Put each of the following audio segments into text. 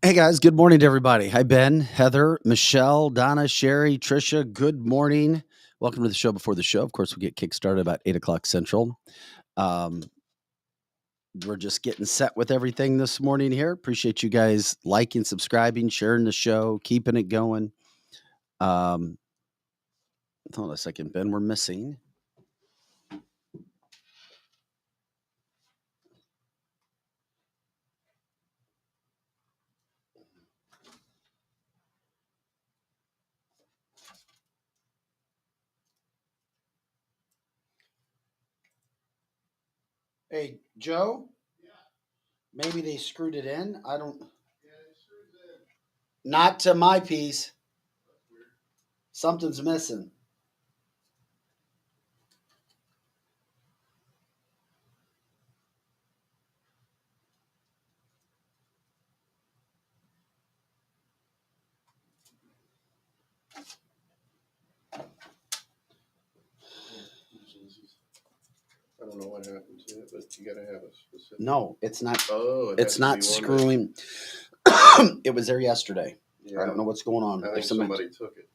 Hey guys, good morning to everybody. Hi Ben, Heather, Michelle, Donna, Sherry, Trisha. Good morning. Welcome to the show before the show. Of course, we get kickstarted about 8 o'clock Central. Um, we're just getting set with everything this morning here. Appreciate you guys liking, subscribing, sharing the show, keeping it going. Um, Hold on a second, Ben. We're missing. Hey, Joe. Maybe they screwed it in. I don't. Not to my piece. Something's missing. I don't know what happened to it, but you got to have a specific. No, it's not. Oh, It's not screwing. It was there yesterday. Yeah. I don't know what's going on. I think somebody took it.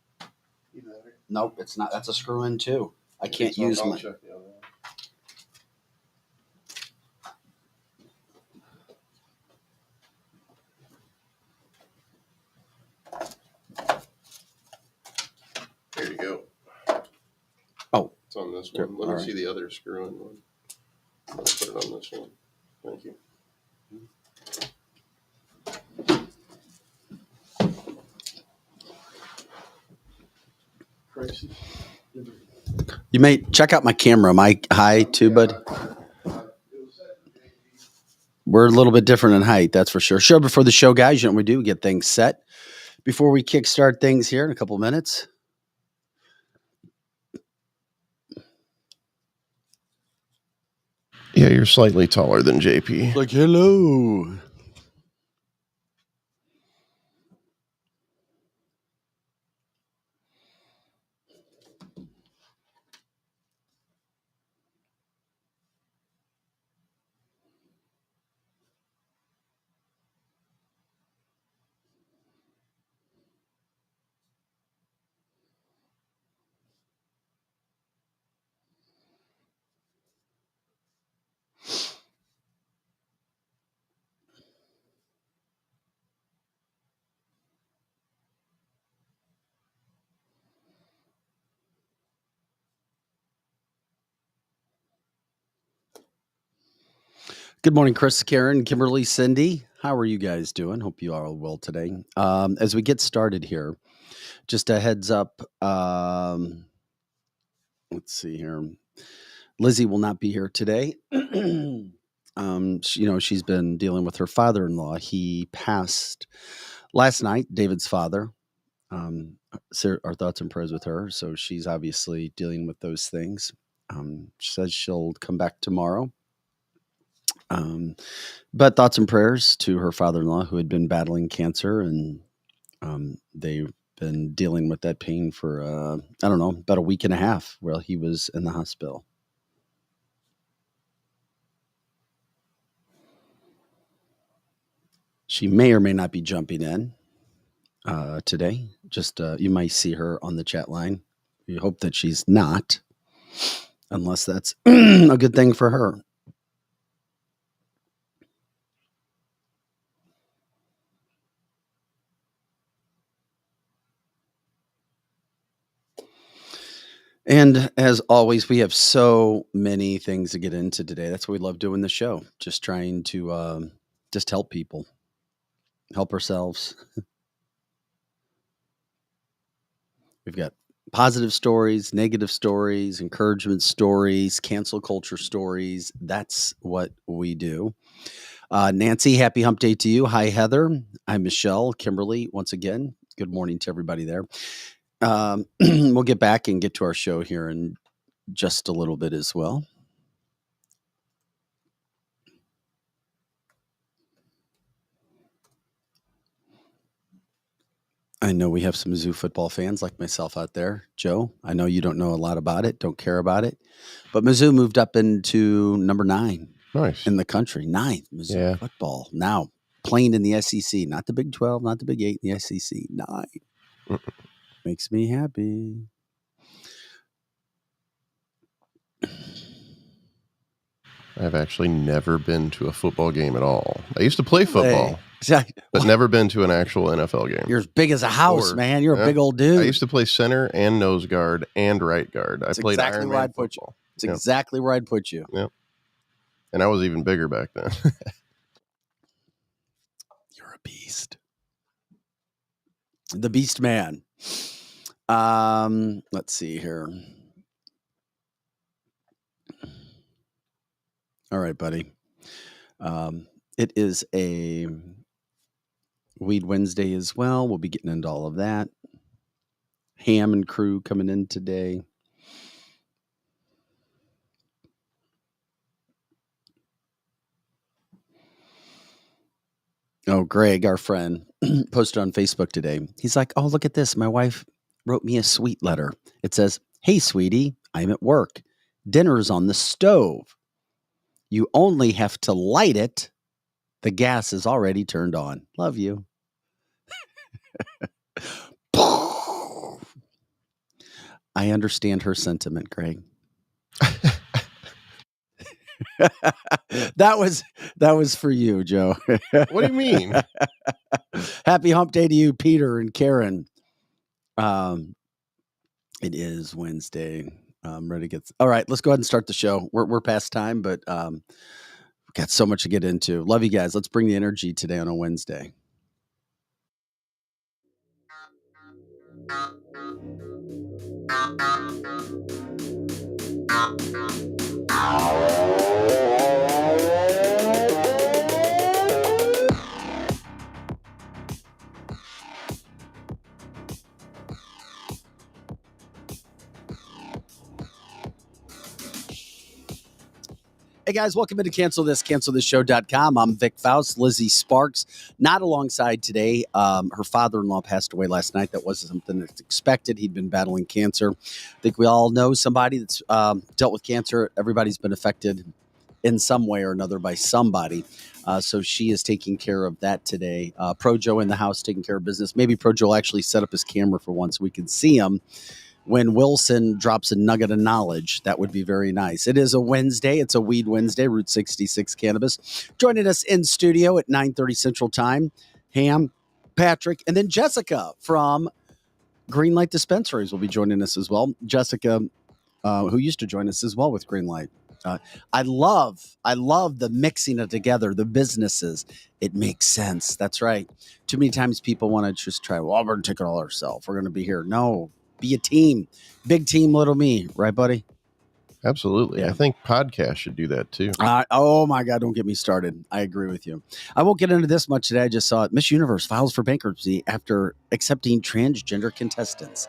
Nope, it's not. That's a screw in too. I can't So use I'll my. check the other one. Here you go. Oh, it's on this sure. one. Let All me right. see the other screw in one. I'll put it on this one. Thank you. Crazy. You may check out my camera. Am I high too, bud? We're a little bit different in height, that's for sure. Show before the show, guys. You know what we do? We get things set before we kickstart things here in a couple of minutes. Yeah, you're slightly taller than JP. Like, hello. Good morning, Chris, Karen, Kimberly, Cindy. How are you guys doing? Hope you are all well today. As we get started here, just a heads up. Let's see here. Lizzie will not be here today. She's been dealing with her father-in-law. He passed last night. David's father. Our thoughts and prayers with her. So she's obviously dealing with those things. She says she'll come back tomorrow. But thoughts and prayers to her father-in-law who had been battling cancer, and they've been dealing with that pain for I don't know, about a week and a half while he was in the hospital. She may or may not be jumping in today. Just you might see her on the chat line. We hope that she's not, unless that's a good thing for her. And as always, we have so many things to get into today. That's why we love doing the show. Just trying to just help people, help ourselves. We've got positive stories, negative stories, encouragement stories, cancel culture stories. That's what we do. Nancy, happy hump day to you. Hi, Heather. I'm Michelle, Kimberly. Once again, good morning to everybody there. We'll get back and get to our show here in just a little bit as well. I know we have some Mizzou football fans like myself out there. Joe, I know you don't know a lot about it, don't care about it, but Mizzou moved up into number 9 Nice. in the country. 9th Mizzou football. Now, playing in the SEC, not the Big 12, not the Big 8, in the SEC. 9. Makes me happy. I've actually never been to a football game at all. I used to play football, but never been to an actual NFL game. You're as big as a house, man. You're a big old dude. I used to play center and nose guard and right guard. I played exactly where I'd put you. It's exactly where I'd put you. Yep. And I was even bigger back then. You're a beast. The beast man. Let's see here. All right, buddy. It is a Weed Wednesday as well. We'll be getting into all of that. Ham and crew coming in today. Oh, Greg, our friend, posted on Facebook today. He's like, oh, look at this. My wife wrote me a sweet letter. It says, hey, sweetie, I'm at work. Dinner's on the stove. You only have to light it. The gas is already turned on. Love you. I understand her sentiment, Greg. That was for you, Joe. What do you mean? Happy hump day to you, Peter and Karen. It is Wednesday. I'm ready to get. All right, let's go ahead and start the show. We're past time, but we've got so much to get into. Love you guys. Let's bring the energy today on a Wednesday. Hey guys, welcome into cancelthisshow.com. I'm Vic Faust, Lizzie Sparks, not alongside today. Her father-in-law passed away last night. That wasn't something that's expected. He'd been battling cancer. I think we all know somebody that's dealt with cancer. Everybody's been affected in some way or another by somebody. So she is taking care of that today. Projo in the house taking care of business. Maybe Projo will actually set up his camera for once so we can see him. When Wilson drops a nugget of knowledge, that would be very nice. It is a Wednesday. It's a Weed Wednesday, Route 66 Cannabis. Joining us in studio at 9:30 Central Time, Ham, Patrick, and then Jessica from Greenlight Dispensaries will be joining us as well. Jessica, who used to join us as well with Greenlight. I love the mixing it together, the businesses. It makes sense. That's right. Too many times people want to just try, well, we're going to take it all ourselves. We're going to be here. No. Be a team. Big team, little me. Right, buddy? Absolutely. Yeah. I think podcasts should do that too. Oh, my God. Don't get me started. I agree with you. I won't get into this much today. I just saw it. Miss Universe files for bankruptcy after accepting transgender contestants.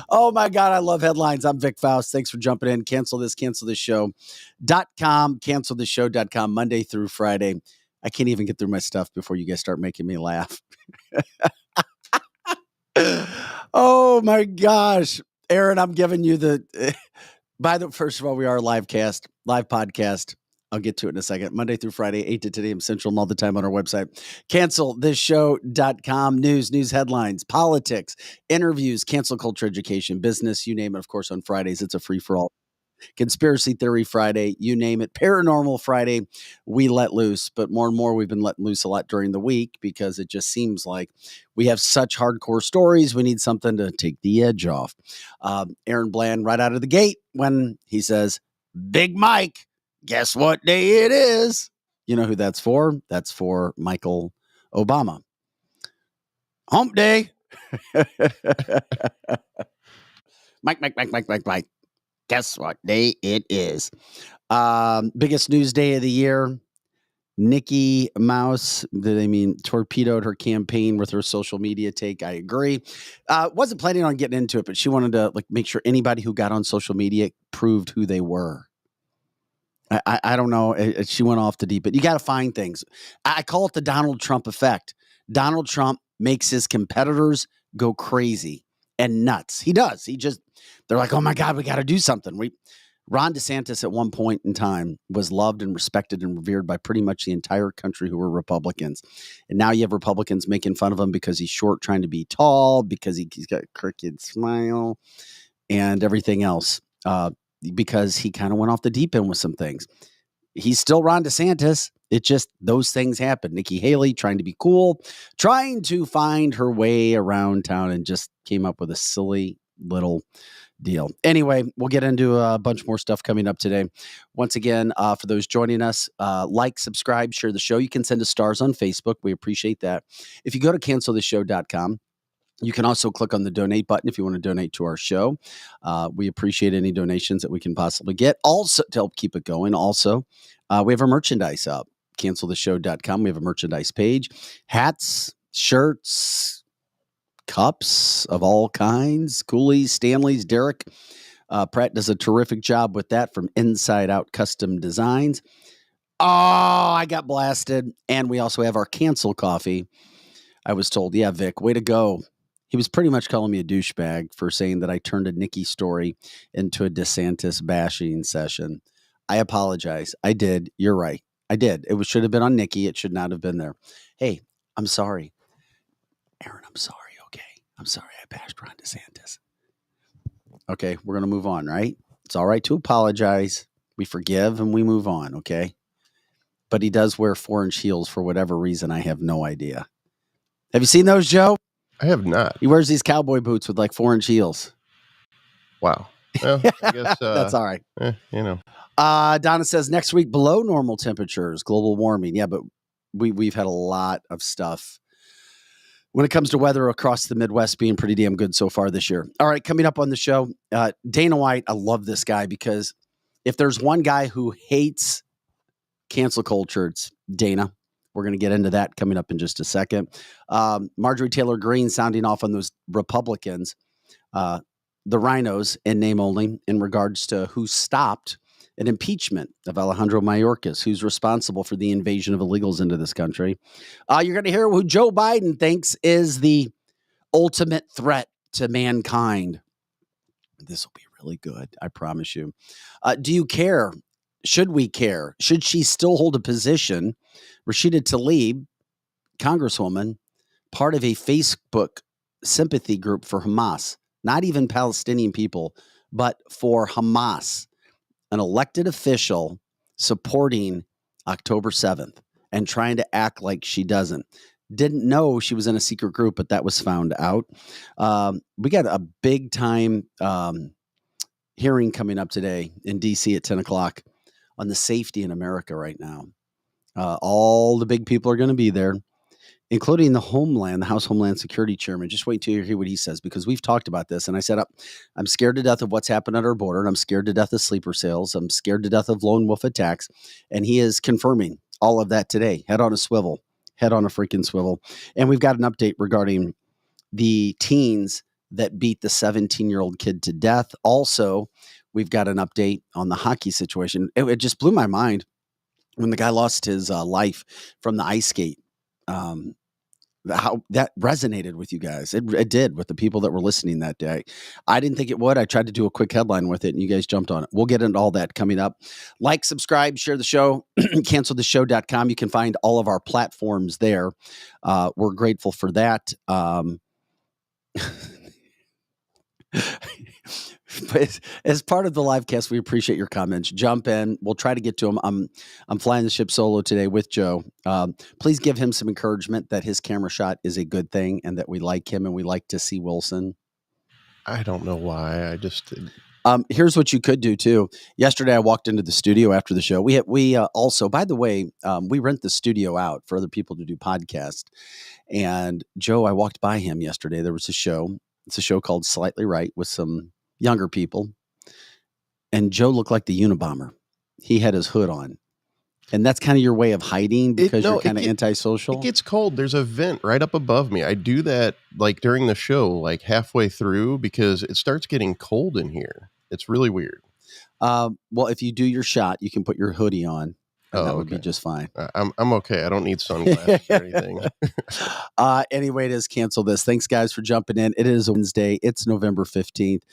Oh, my God. I love headlines. I'm Vic Faust. Thanks for jumping in. Cancel this show.com. Cancelthisshow.com, Monday through Friday. I can't even get through my stuff before you guys start making me laugh. Oh my gosh, Aaron, I'm giving you first of all, we are a live podcast. I'll get to it in a second. Monday through Friday, 8 to 10 a.m. Central, and all the time on our website. Cancelthisshow.com. News headlines, politics, interviews, cancel culture education, business, you name it. Of course, on Fridays, it's a free-for-all. Conspiracy Theory Friday, you name it. Paranormal Friday, we let loose. But more and more, we've been letting loose a lot during the week because it just seems like we have such hardcore stories. We need something to take the edge off. Aaron Bland, right out of the gate, when he says, Big Mike, guess what day it is? You know who that's for? That's for Michael Obama. Hump day. Mike. Guess what day it is? Biggest news day of the year. Nikki Mouse, torpedoed her campaign with her social media take. I agree. Wasn't planning on getting into it, but she wanted to make sure anybody who got on social media proved who they were. I don't know. She went off the deep end. You got to find things. I call it the Donald Trump effect. Donald Trump makes his competitors go crazy and nuts. He does. They're like, oh my God, we got to do something. Ron DeSantis at one point in time was loved and respected and revered by pretty much the entire country who were Republicans. And now you have Republicans making fun of him because he's short trying to be tall, because he's got a crooked smile and everything else, because he kind of went off the deep end with some things. He's still Ron DeSantis. It just, those things happen. Nikki Haley trying to be cool, trying to find her way around town, and just came up with a silly little deal. Anyway, we'll get into a bunch more stuff coming up today. Once again, for those joining us, like, subscribe, share the show. You can send us stars on Facebook. We appreciate that. If you go to canceltheshow.com, you can also click on the donate button if you want to donate to our show. We appreciate any donations that we can possibly get. Also, to help keep it going, also, we have our merchandise up. Canceltheshow.com. We have a merchandise page. Hats, shirts, cups of all kinds, Coolies, Stanleys, Derek. Pratt does a terrific job with that from Inside Out Custom Designs. Oh, I got blasted. And we also have our cancel coffee. I was told, yeah, Vic, way to go. He was pretty much calling me a douchebag for saying that I turned a Nikki story into a DeSantis bashing session. I apologize. I did. You're right. I did. It should have been on Nikki. It should not have been there. Hey, I'm sorry. Aaron, I'm sorry. Okay. I'm sorry I bashed Ron DeSantis. Okay. We're going to move on, right? It's all right to apologize. We forgive and we move on. Okay. But he does wear 4-inch heels for whatever reason. I have no idea. Have you seen those, Joe? I have not. He wears these cowboy boots with like 4-inch heels. Wow. Well, I guess that's all right. You know. Donna says next week below normal temperatures, global warming. Yeah, but we've had a lot of stuff when it comes to weather across the Midwest being pretty damn good so far this year. All right, coming up on the show, Dana White. I love this guy because if there's one guy who hates cancel culture, it's Dana. We're going to get into that coming up in just a second. Marjorie Taylor Greene sounding off on those Republicans, the rhinos in name only, in regards to who stopped an impeachment of Alejandro Mayorkas, who's responsible for the invasion of illegals into this country. You're going to hear who Joe Biden thinks is the ultimate threat to mankind. This will be really good. I promise you. Do you care? Should we care? Should she still hold a position? Rashida Tlaib, Congresswoman, part of a Facebook sympathy group for Hamas, not even Palestinian people, but for Hamas, an elected official supporting October 7th and trying to act like she doesn't. Didn't know she was in a secret group, but that was found out. We got a big time hearing coming up today in D.C. at 10 o'clock on the safety in America right now. All the big people are going to be there, including the House Homeland Security Chairman. Just wait till you hear what he says, because we've talked about this. And I said, I'm scared to death of what's happened at our border. And I'm scared to death of sleeper sales. I'm scared to death of lone wolf attacks. And he is confirming all of that today. Head on a swivel. Head on a freaking swivel. And we've got an update regarding the teens that beat the 17-year-old kid to death. Also, we've got an update on the hockey situation. It just blew my mind when the guy lost his life from the ice skate. How that resonated with you guys. It did with the people that were listening that day. I didn't think it would. I tried to do a quick headline with it, and you guys jumped on it. We'll get into all that coming up. Like, subscribe, share the show, canceltheshow.com. You can find all of our platforms there. We're grateful for that. But as part of the live cast, we appreciate your comments. Jump in. We'll try to get to them. I'm flying the ship solo today with Joe. Please give him some encouragement that his camera shot is a good thing and that we like him and we like to see Wilson. I don't know why. I just... Here's what you could do too. Yesterday, I walked into the studio after the show. We also, by the way, we rent the studio out for other people to do podcasts. And Joe, I walked by him yesterday. There was a show. It's a show called Slightly Right with some younger people. And Joe looked like the Unabomber. He had his hood on. And that's kind of your way of hiding because you're kind of antisocial. It gets cold. There's a vent right up above me. I do that like during the show, like halfway through, because it starts getting cold in here. It's really weird. Well, if you do your shot, you can put your hoodie on and that would be just fine. I'm okay. I don't need sunglasses or anything. Anyway, it is Cancel This. Thanks, guys, for jumping in. It is a Wednesday. It's November 15th.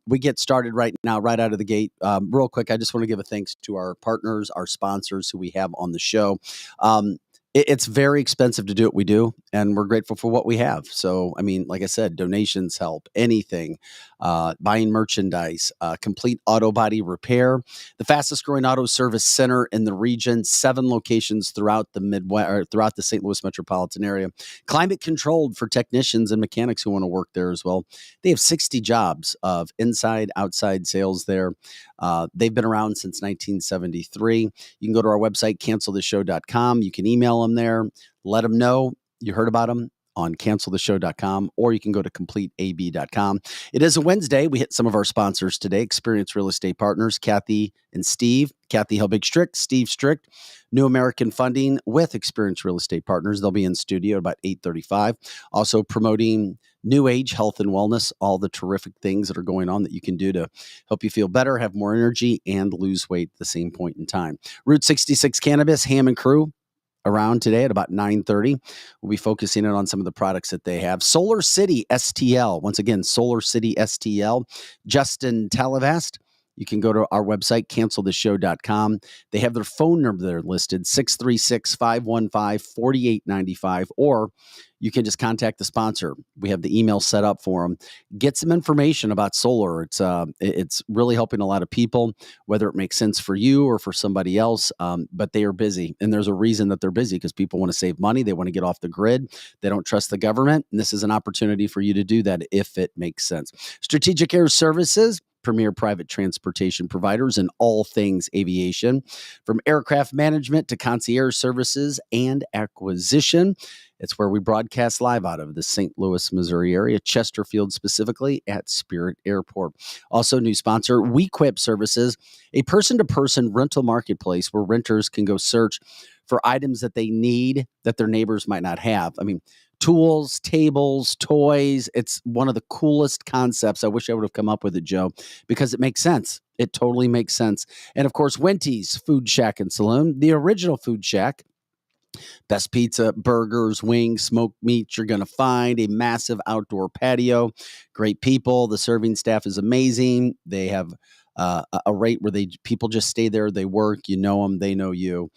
We get started right now, right out of the gate. Real quick, I just want to give a thanks to our partners, our sponsors who we have on the show. It's very expensive to do what we do, and we're grateful for what we have. So, I mean, like I said, donations help, anything, buying merchandise, complete auto body repair, the fastest growing auto service center in the region, 7 locations throughout the Midwest, or throughout the St. Louis metropolitan area, climate controlled for technicians and mechanics who want to work there as well. They have 60 jobs of inside, outside sales there. They've been around since 1973. You can go to our website, canceltheshow.com. You can email them there. Let them know you heard about them on canceltheshow.com, or you can go to completeab.com. It is a Wednesday. We hit some of our sponsors today. Experienced Real Estate Partners, Kathy and Steve. Kathy Helbig Strict, Steve Strict, New American Funding with Experienced Real Estate Partners. They'll be in studio about 8:35. Also promoting New Age Health and Wellness, all the terrific things that are going on that you can do to help you feel better, have more energy, and lose weight at the same point in time. Route 66 Cannabis, Ham and Crew, around today at about 9:30. We'll be focusing in on some of the products that they have. Solar City STL. Once again, Solar City STL. Justin Talavast. You can go to our website, canceltheshow.com. They have their phone number there listed, 636-515-4895, or you can just contact the sponsor. We have the email set up for them. Get some information about solar. It's really helping a lot of people, whether it makes sense for you or for somebody else, but they are busy. And there's a reason that they're busy, because people want to save money. They want to get off the grid. They don't trust the government. And this is an opportunity for you to do that if it makes sense. Strategic Air Services, premier private transportation providers in all things aviation, from aircraft management to concierge services and acquisition. It's where we broadcast live out of the St. Louis, Missouri area, Chesterfield specifically, at Spirit Airport. Also, new sponsor, WeQuip Services, a person-to-person rental marketplace where renters can go search for items that they need that their neighbors might not have. I mean, tools, tables, toys. It's one of the coolest concepts. I wish I would have come up with it, Joe, because it makes sense. It totally makes sense. And of course, Wenty's Food Shack and Saloon, the original Food Shack. Best pizza, burgers, wings, smoked meats you're going to find. A massive outdoor patio. Great people. The serving staff is amazing. They have a rate where people just stay there. They work. You know them. They know you.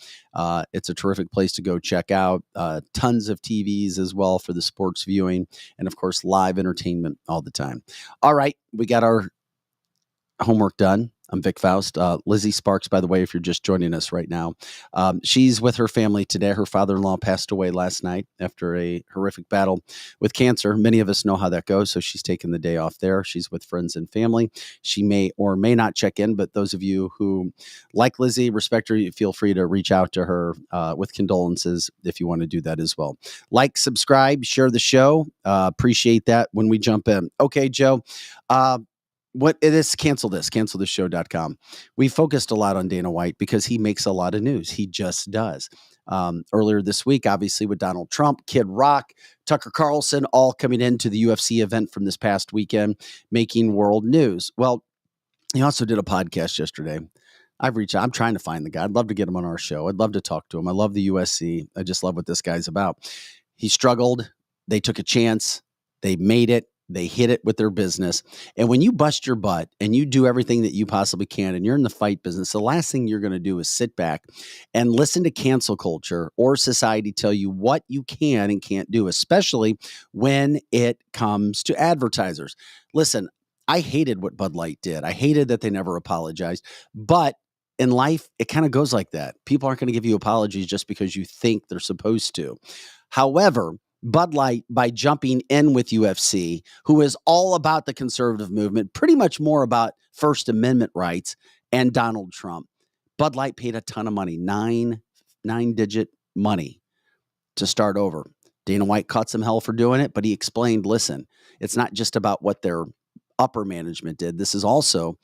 It's a terrific place to go check out. Tons of TVs as well for the sports viewing. And, of course, live entertainment all the time. All right. We got our homework done. I'm Vic Faust. Lizzie Sparks, by the way, if you're just joining us right now, she's with her family today. Her father-in-law passed away last night after a horrific battle with cancer. Many of us know how that goes, so she's taken the day off there. She's with friends and family. She may or may not check in, but those of you who like Lizzie, respect her, feel free to reach out to her with condolences if you want to do that as well. Like, subscribe, share the show. Appreciate that when we jump in. Okay, Joe. What it is, canceltheshow.com. We focused a lot on Dana White because he makes a lot of news. He just does. Earlier this week, obviously, with Donald Trump, Kid Rock, Tucker Carlson, all coming into the UFC event from this past weekend, making world news. Well, he also did a podcast yesterday. I'm trying to find the guy. I'd love to get him on our show. I'd love to talk to him. I love the USC. I just love what this guy's about. He struggled. They took a chance. They made it. They hit it with their business. And when you bust your butt and you do everything that you possibly can and you're in the fight business, the last thing you're going to do is sit back and listen to cancel culture or society tell you what you can and can't do, especially when it comes to advertisers. Listen, I hated what Bud Light did. I hated that they never apologized. But in life, it kind of goes like that. People aren't going to give you apologies just because you think they're supposed to. However, Bud Light, by jumping in with UFC, who is all about the conservative movement, pretty much more about First Amendment rights, and Donald Trump, Bud Light paid a ton of money, nine-digit money to start over. Dana White caught some hell for doing it, but he explained, listen, it's not just about what their upper management did. This is also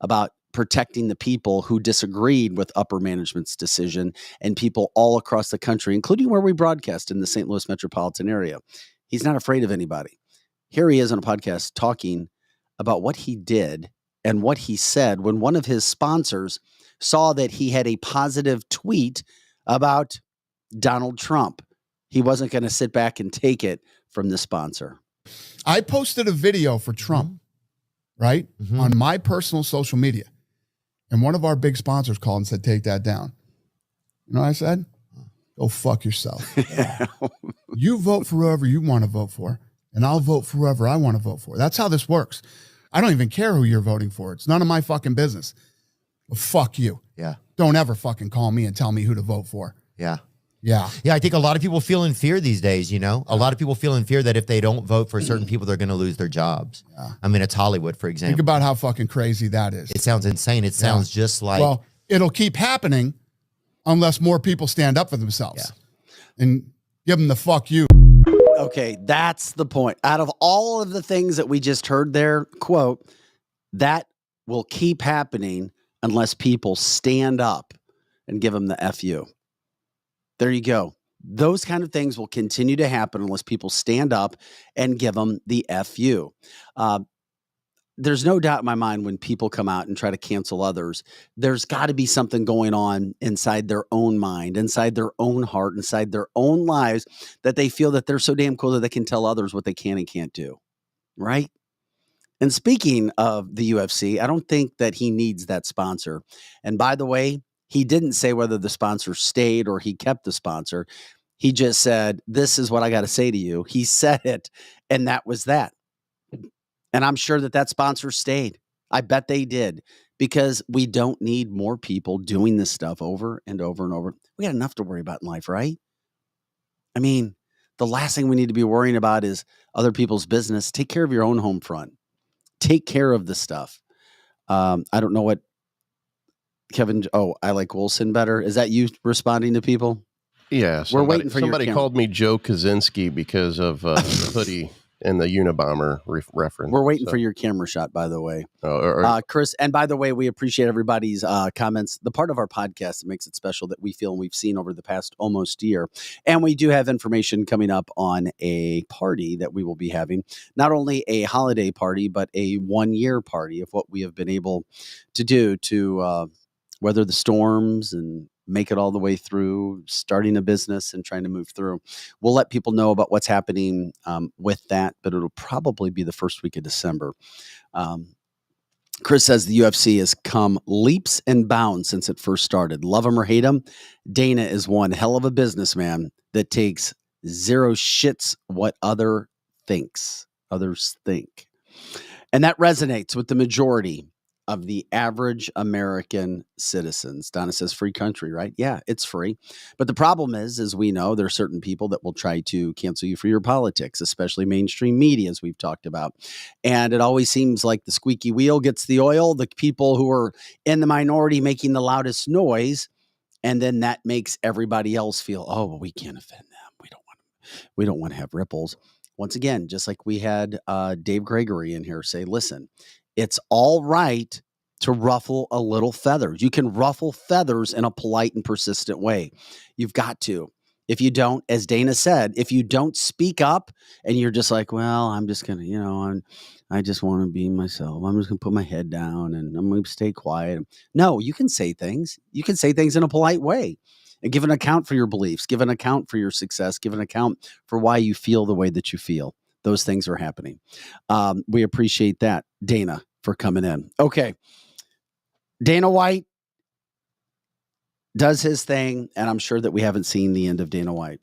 about protecting the people who disagreed with upper management's decision and people all across the country, including where we broadcast in the St. Louis metropolitan area. He's not afraid of anybody. Here he is on a podcast talking about what he did and what he said when one of his sponsors saw that he had a positive tweet about Donald Trump. He wasn't going to sit back and take it from the sponsor. I posted a video for Trump, right, on my personal social media. And one of our big sponsors called and said, take that down. You know what I said? Go fuck yourself. You vote for whoever you want to vote for, and I'll vote for whoever I want to vote for. That's how this works. I don't even care who you're voting for. It's none of my fucking business. Well, fuck you. Yeah. Don't ever fucking call me and tell me who to vote for. Yeah. Yeah. Yeah, I think a lot of people feel in fear these days, you know? A lot of people feel in fear that if they don't vote for certain people, they're going to lose their jobs. Yeah. I mean, it's Hollywood, for example. Think about how fucking crazy that is. It sounds insane. It sounds just like... Well, it'll keep happening unless more people stand up for themselves and give them the fuck you. Okay, that's the point. Out of all of the things that we just heard there, quote, that will keep happening unless people stand up and give them the FU. There you go. Those kind of things will continue to happen unless people stand up and give them the FU. There's no doubt in my mind when people come out and try to cancel others, there's got to be something going on inside their own mind, inside their own heart, inside their own lives that they feel that they're so damn cool that they can tell others what they can and can't do. Right? And speaking of the UFC, I don't think that he needs that sponsor. And by the way, he didn't say whether the sponsor stayed or he kept the sponsor. He just said, this is what I got to say to you. He said it, and that was that. And I'm sure that sponsor stayed. I bet they did, because we don't need more people doing this stuff over and over and over. We got enough to worry about in life, right? I mean, the last thing we need to be worrying about is other people's business. Take care of your own home front. Take care of the stuff. I don't know what Kevin. Oh, I like Wilson better. Is that you responding to people? Yeah. We're waiting for somebody your called me Joe Kaczynski because of the hoodie and the Unabomber reference. We're waiting for your camera shot, by the way. Chris, and by the way, we appreciate everybody's comments. The part of our podcast that makes it special that we feel and we've seen over the past almost year. And we do have information coming up on a party that we will be having. Not only a holiday party, but a 1-year party of what we have been able to do to weather the storms and make it all the way through, starting a business and trying to move through. We'll let people know about what's happening with that, but it'll probably be the first week of December. Chris says the UFC has come leaps and bounds since it first started. Love him or hate him, Dana is one hell of a businessman that takes zero shits what others think. And that resonates with the majority of the average American citizens. Donna says free country, right? Yeah, it's free. But the problem is, as we know, there are certain people that will try to cancel you for your politics, especially mainstream media, as we've talked about. And it always seems like the squeaky wheel gets the oil, the people who are in the minority making the loudest noise. And then that makes everybody else feel, oh, well, we can't offend them. We don't want to have ripples. Once again, just like we had Dave Gregory in here say, listen, it's all right to ruffle a little feathers. You can ruffle feathers in a polite and persistent way. You've got to. If you don't, as Dana said, if you don't speak up and you're just like, well, I'm just going to, I just want to be myself. I'm just going to put my head down and I'm going to stay quiet. No, you can say things. You can say things in a polite way and give an account for your beliefs, give an account for your success, give an account for why you feel the way that you feel. Those things are happening. We appreciate that, Dana, for coming in. Okay. Dana White does his thing, and I'm sure that we haven't seen the end of Dana White.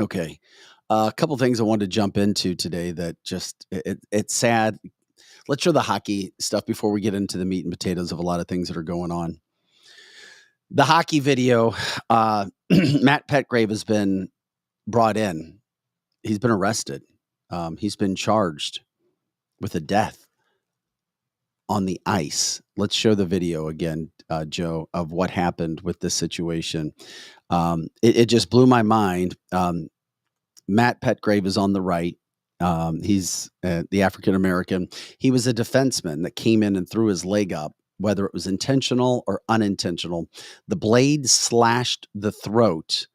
Okay. A couple things I wanted to jump into today that just, it's sad. Let's show the hockey stuff before we get into the meat and potatoes of a lot of things that are going on. The hockey video, Matt Petgrave has been brought in. He's been arrested. He's been charged with a death on the ice. Let's show the video again, Joe, of what happened with this situation. It just blew my mind. Matt Petgrave is on the right. He's the African-American. He was a defenseman that came in and threw his leg up, whether it was intentional or unintentional. The blade slashed the throat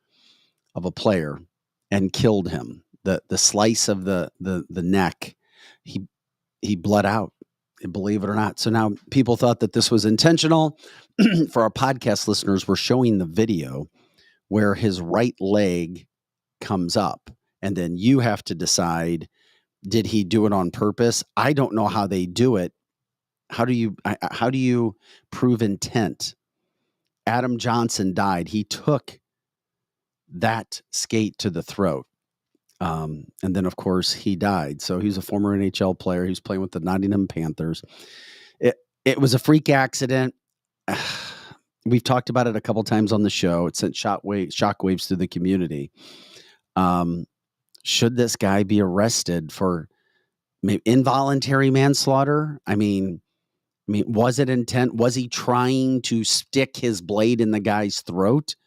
of a player and killed him. The slice of the neck, he bled out, believe it or not. So now people thought that this was intentional. for our podcast listeners, we're showing the video where his right leg comes up, and then you have to decide, did he do it on purpose? I don't know how they do it. How do you prove intent? Adam Johnson died. He took that skate to the throat. And then, of course, he died. So he's a former NHL player. He was playing with the Nottingham Panthers. It was a freak accident. We've talked about it a couple times on the show. It sent shockwaves through the community. Should this guy be arrested for maybe involuntary manslaughter? I mean, was it intent? Was he trying to stick his blade in the guy's throat?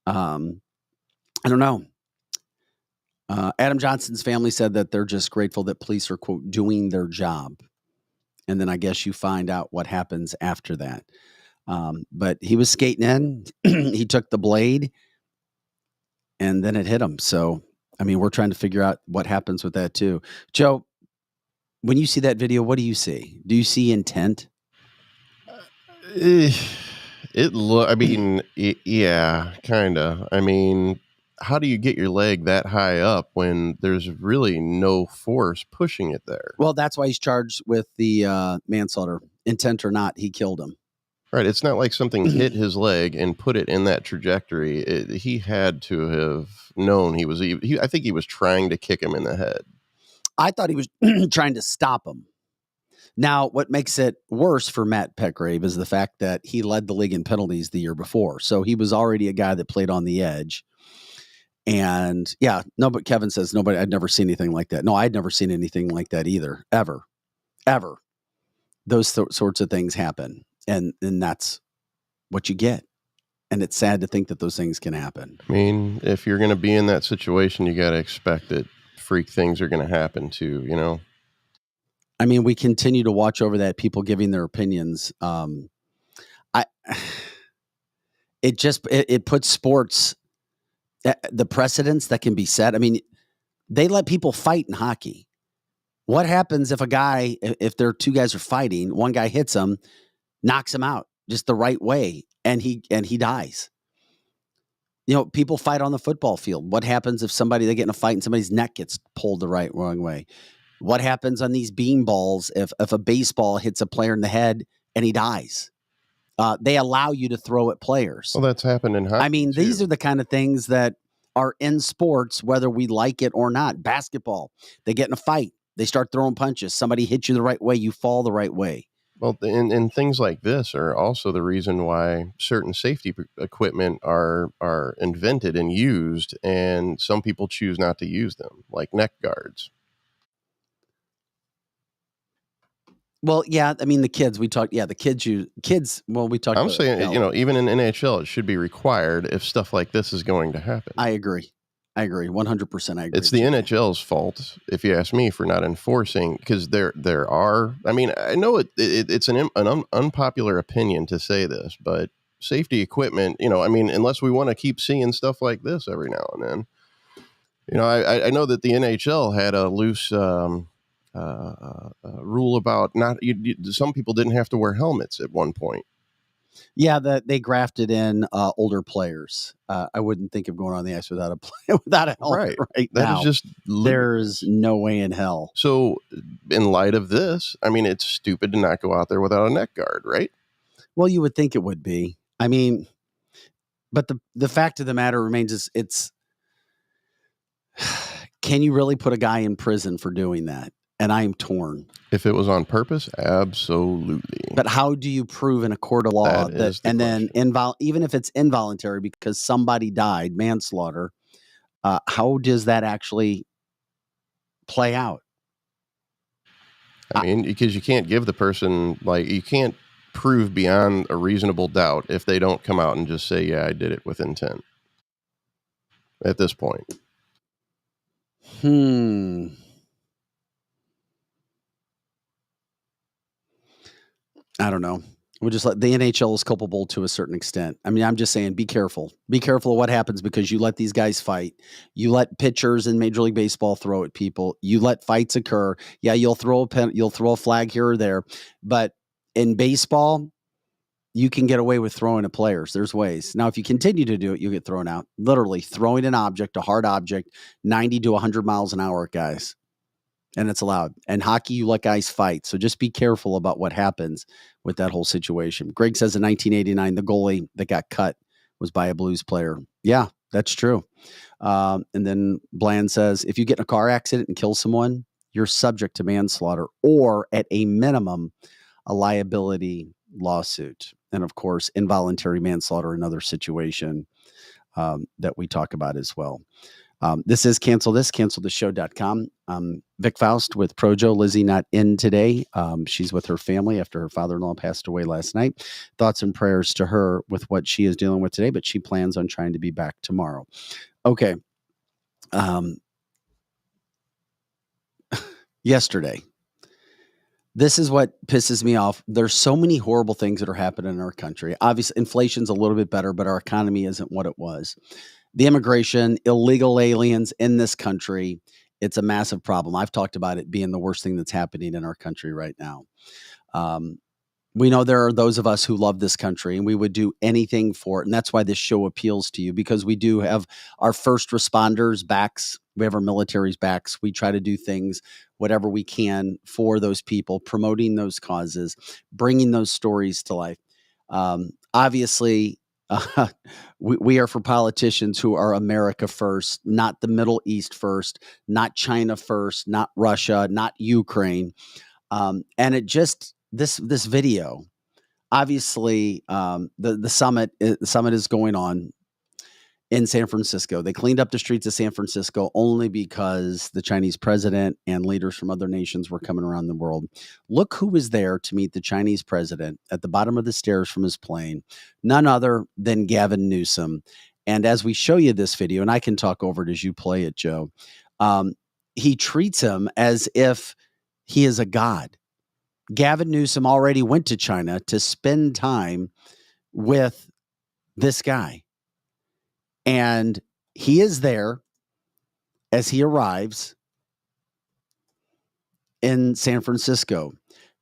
I don't know. Adam Johnson's family said that they're just grateful that police are, quote, doing their job. And then I guess you find out what happens after that. But he was skating in. He took the blade, and then it hit him. So, I mean, we're trying to figure out what happens with that too. Joe, when you see that video, what do you see? Do you see intent? Yeah, kind of. I mean, how do you get your leg that high up when there's really no force pushing it there? Well, that's why he's charged with the manslaughter. Intent or not, he killed him. Right. It's not like something hit his leg and put it in that trajectory. He had to have known I think he was trying to kick him in the head. I thought he was trying to stop him. Now, what makes it worse for Matt Petgrave is the fact that he led the league in penalties the year before. So he was already a guy that played on the edge. And yeah, no, but Kevin says I'd never seen anything like that. No, I'd never seen anything like that either. Ever. Those sorts of things happen. And that's what you get. And it's sad to think that those things can happen. I mean, if you're going to be in that situation, you got to expect that freak things are going to happen too, you know? I mean, we continue to watch over that, people giving their opinions. It puts sports, the precedents that can be set. I mean, they let people fight in hockey. What happens if if there are two guys are fighting, one guy hits him, knocks him out just the right way, and he dies? You know, people fight on the football field. What happens if they get in a fight and somebody's neck gets pulled the wrong way? What happens on these bean balls if a baseball hits a player in the head and he dies? They allow you to throw at players. Well, that's happened in hockey. I mean, these are the kind of things that are in sports, whether we like it or not. Basketball, they get in a fight. They start throwing punches. Somebody hits you the right way. You fall the right way. Well, and things like this are also the reason why certain safety equipment are invented and used, and some people choose not to use them, like neck guards. Well, yeah, I mean, the kids, we talked. Yeah, the kids use kids. Well, we talked. I'm saying, even in NHL, it should be required if stuff like this is going to happen. I agree. 100%. I agree. It's the NHL's fault, if you ask me, for not enforcing, because there are. I mean, I know it's an unpopular opinion to say this, but safety equipment, I mean, unless we want to keep seeing stuff like this every now and then, I know that the NHL had a loose rule about some people didn't have to wear helmets at one point. Yeah, they grafted in older players. I wouldn't think of going on the ice without a helmet right that now. Is just there's no way in hell. So, in light of this, I mean, it's stupid to not go out there without a neck guard, right? Well, you would think it would be. I mean, but the fact of the matter remains is can you really put a guy in prison for doing that? And I am torn. If it was on purpose, absolutely. But how do you prove in a court of law then even if it's involuntary because somebody died, manslaughter, how does that actually play out? I mean, because you can't give the person, you can't prove beyond a reasonable doubt if they don't come out and just say, yeah, I did it with intent at this point. I don't know. We'll just let the NHL is culpable to a certain extent. I mean, I'm just saying, be careful. Be careful of what happens because you let these guys fight. You let pitchers in Major League Baseball throw at people. You let fights occur. Yeah, you'll throw a flag here or there, but in baseball, you can get away with throwing at players. There's ways. Now, if you continue to do it, you get thrown out. Literally throwing an object, a hard object, 90 to 100 miles an hour at guys. And it's allowed. And hockey, you let guys fight. So just be careful about what happens with that whole situation. Greg says in 1989, the goalie that got cut was by a Blues player. Yeah, that's true. And then Bland says, if you get in a car accident and kill someone, you're subject to manslaughter or at a minimum, a liability lawsuit. And of course, involuntary manslaughter, another situation that we talk about as well. This is canceltheshow.com. Vic Faust with Projo. Lizzie not in today. She's with her family after her father-in-law passed away last night. Thoughts and prayers to her with what she is dealing with today, but she plans on trying to be back tomorrow. Okay. Yesterday, this is what pisses me off. There's so many horrible things that are happening in our country. Obviously, inflation's a little bit better, but our economy isn't what it was. The immigration, illegal aliens in this country, it's a massive problem. I've talked about it being the worst thing that's happening in our country right now. We know there are those of us who love this country and we would do anything for it. And that's why this show appeals to you, because we do have our first responders' backs. We have our military's backs. We try to do things, whatever we can for those people, promoting those causes, bringing those stories to life. Obviously, we are for politicians who are America first, not the Middle East first, not China first, not Russia, not Ukraine. And it just, this video, obviously, the summit is going on in San Francisco. They cleaned up the streets of San Francisco only because the Chinese president and leaders from other nations were coming around the world. Look who was there to meet the Chinese president at the bottom of the stairs from his plane, none other than Gavin Newsom. And as we show you this video, and I can talk over it as you play it, Joe, he treats him as if he is a god. Gavin Newsom already went to China to spend time with this guy. And he is there as he arrives in San Francisco.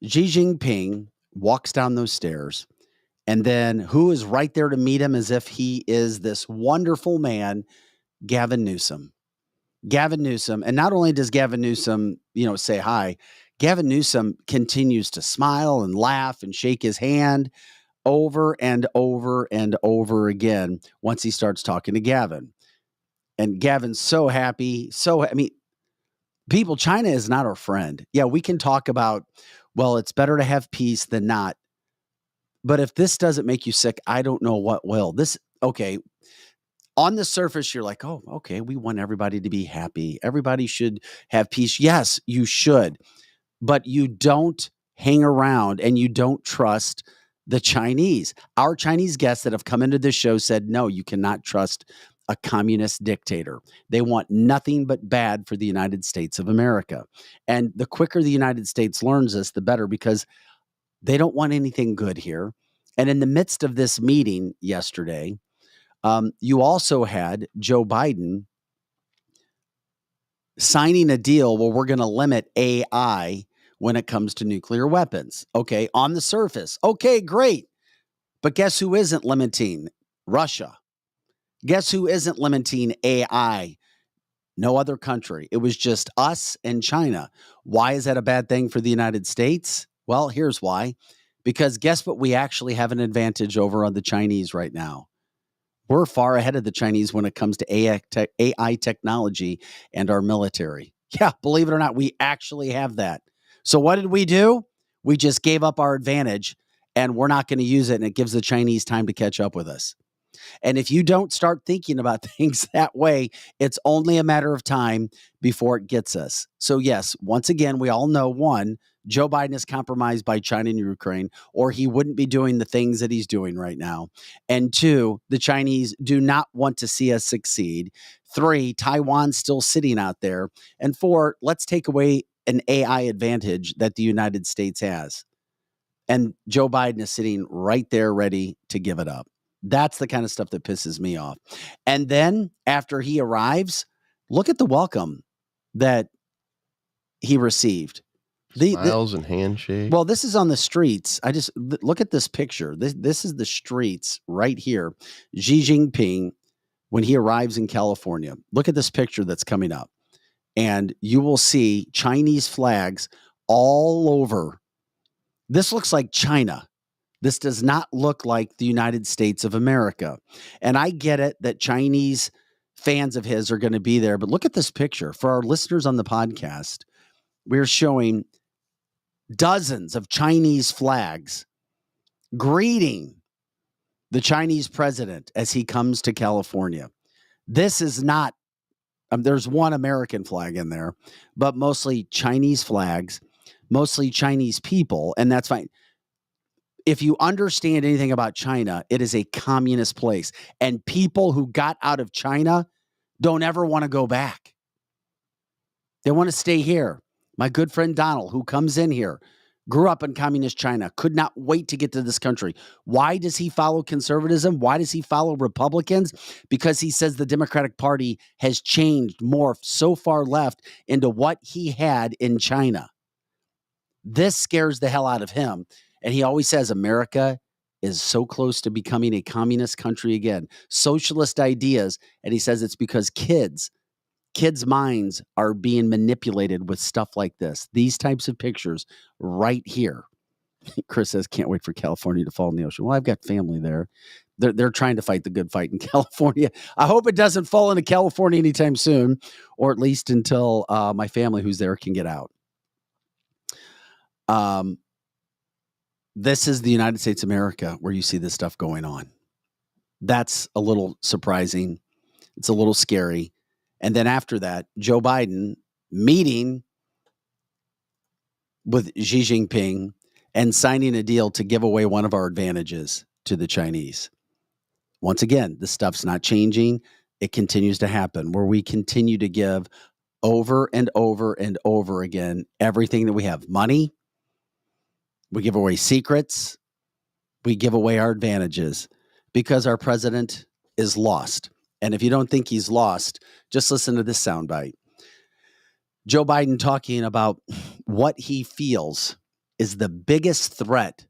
Xi Jinping walks down those stairs. And then who is right there to meet him as if he is this wonderful man? Gavin Newsom. Gavin Newsom. And not only does Gavin Newsom, say hi, Gavin Newsom continues to smile and laugh and shake his hand over and over and over again once he starts talking to Gavin. And Gavin's so happy. People, China is not our friend. Yeah, we can talk about, well, it's better to have peace than not. But if this doesn't make you sick, I don't know what will. Okay, on the surface, you're like, oh, okay, we want everybody to be happy. Everybody should have peace. Yes, you should. But you don't hang around and you don't trust the Chinese. Our Chinese guests that have come into this show said, no, you cannot trust a communist dictator. They want nothing but bad for the United States of America. And the quicker the United States learns this, the better, because they don't want anything good here. And in the midst of this meeting yesterday, you also had Joe Biden signing a deal where we're going to limit AI when it comes to nuclear weapons. Okay, on the surface. Okay, great. But guess who isn't limiting? Russia. Guess who isn't limiting AI? No other country. It was just us and China. Why is that a bad thing for the United States? Well, here's why. Because guess what? We actually have an advantage over on the Chinese right now. We're far ahead of the Chinese when it comes to AI technology and our military. Yeah, believe it or not, we actually have that. So what did we do? We just gave up our advantage and we're not going to use it. And it gives the Chinese time to catch up with us. And if you don't start thinking about things that way, it's only a matter of time before it gets us. So yes, once again, we all know, one, Joe Biden is compromised by China and Ukraine, or he wouldn't be doing the things that he's doing right now. And two, the Chinese do not want to see us succeed. Three, Taiwan's still sitting out there. And four, let's take away an AI advantage that the United States has. And Joe Biden is sitting right there ready to give it up. That's the kind of stuff that pisses me off. And then after he arrives, look at the welcome that he received Smiles and handshake. Well, this is on the streets. Look at this picture. This is the streets right here. Xi Jinping, when he arrives in California, look at this picture that's coming up. And you will see Chinese flags all over. This looks like China. This does not look like the United States of America. And I get it that Chinese fans of his are going to be there. But look at this picture. For our listeners on the podcast, we're showing dozens of Chinese flags greeting the Chinese president as he comes to California. This is not, there's one American flag in there, but mostly Chinese flags, mostly Chinese people, and that's fine. If you understand anything about China, it is a communist place, and people who got out of China don't ever want to go back. They want to stay here. My good friend Donald, who comes in here, grew up in communist China, could not wait to get to this country. Why does he follow conservatism? Why does he follow Republicans? Because he says the Democratic Party has changed, morphed so far left into what he had in China. This scares the hell out of him. And he always says America is so close to becoming a communist country again. Socialist ideas. And he says it's because kids' minds are being manipulated with stuff like this. These types of pictures right here. Chris says, can't wait for California to fall in the ocean. Well, I've got family there. They're trying to fight the good fight in California. I hope it doesn't fall into California anytime soon, or at least until my family who's there can get out. This is the United States of America where you see this stuff going on. That's a little surprising. It's a little scary. And then after that, Joe Biden meeting with Xi Jinping and signing a deal to give away one of our advantages to the Chinese. Once again, this stuff's not changing. It continues to happen where we continue to give over and over and over again everything that we have. Money, we give away secrets, we give away our advantages because our president is lost. And if you don't think he's lost, just listen to this soundbite. Joe Biden talking about what he feels is the biggest threat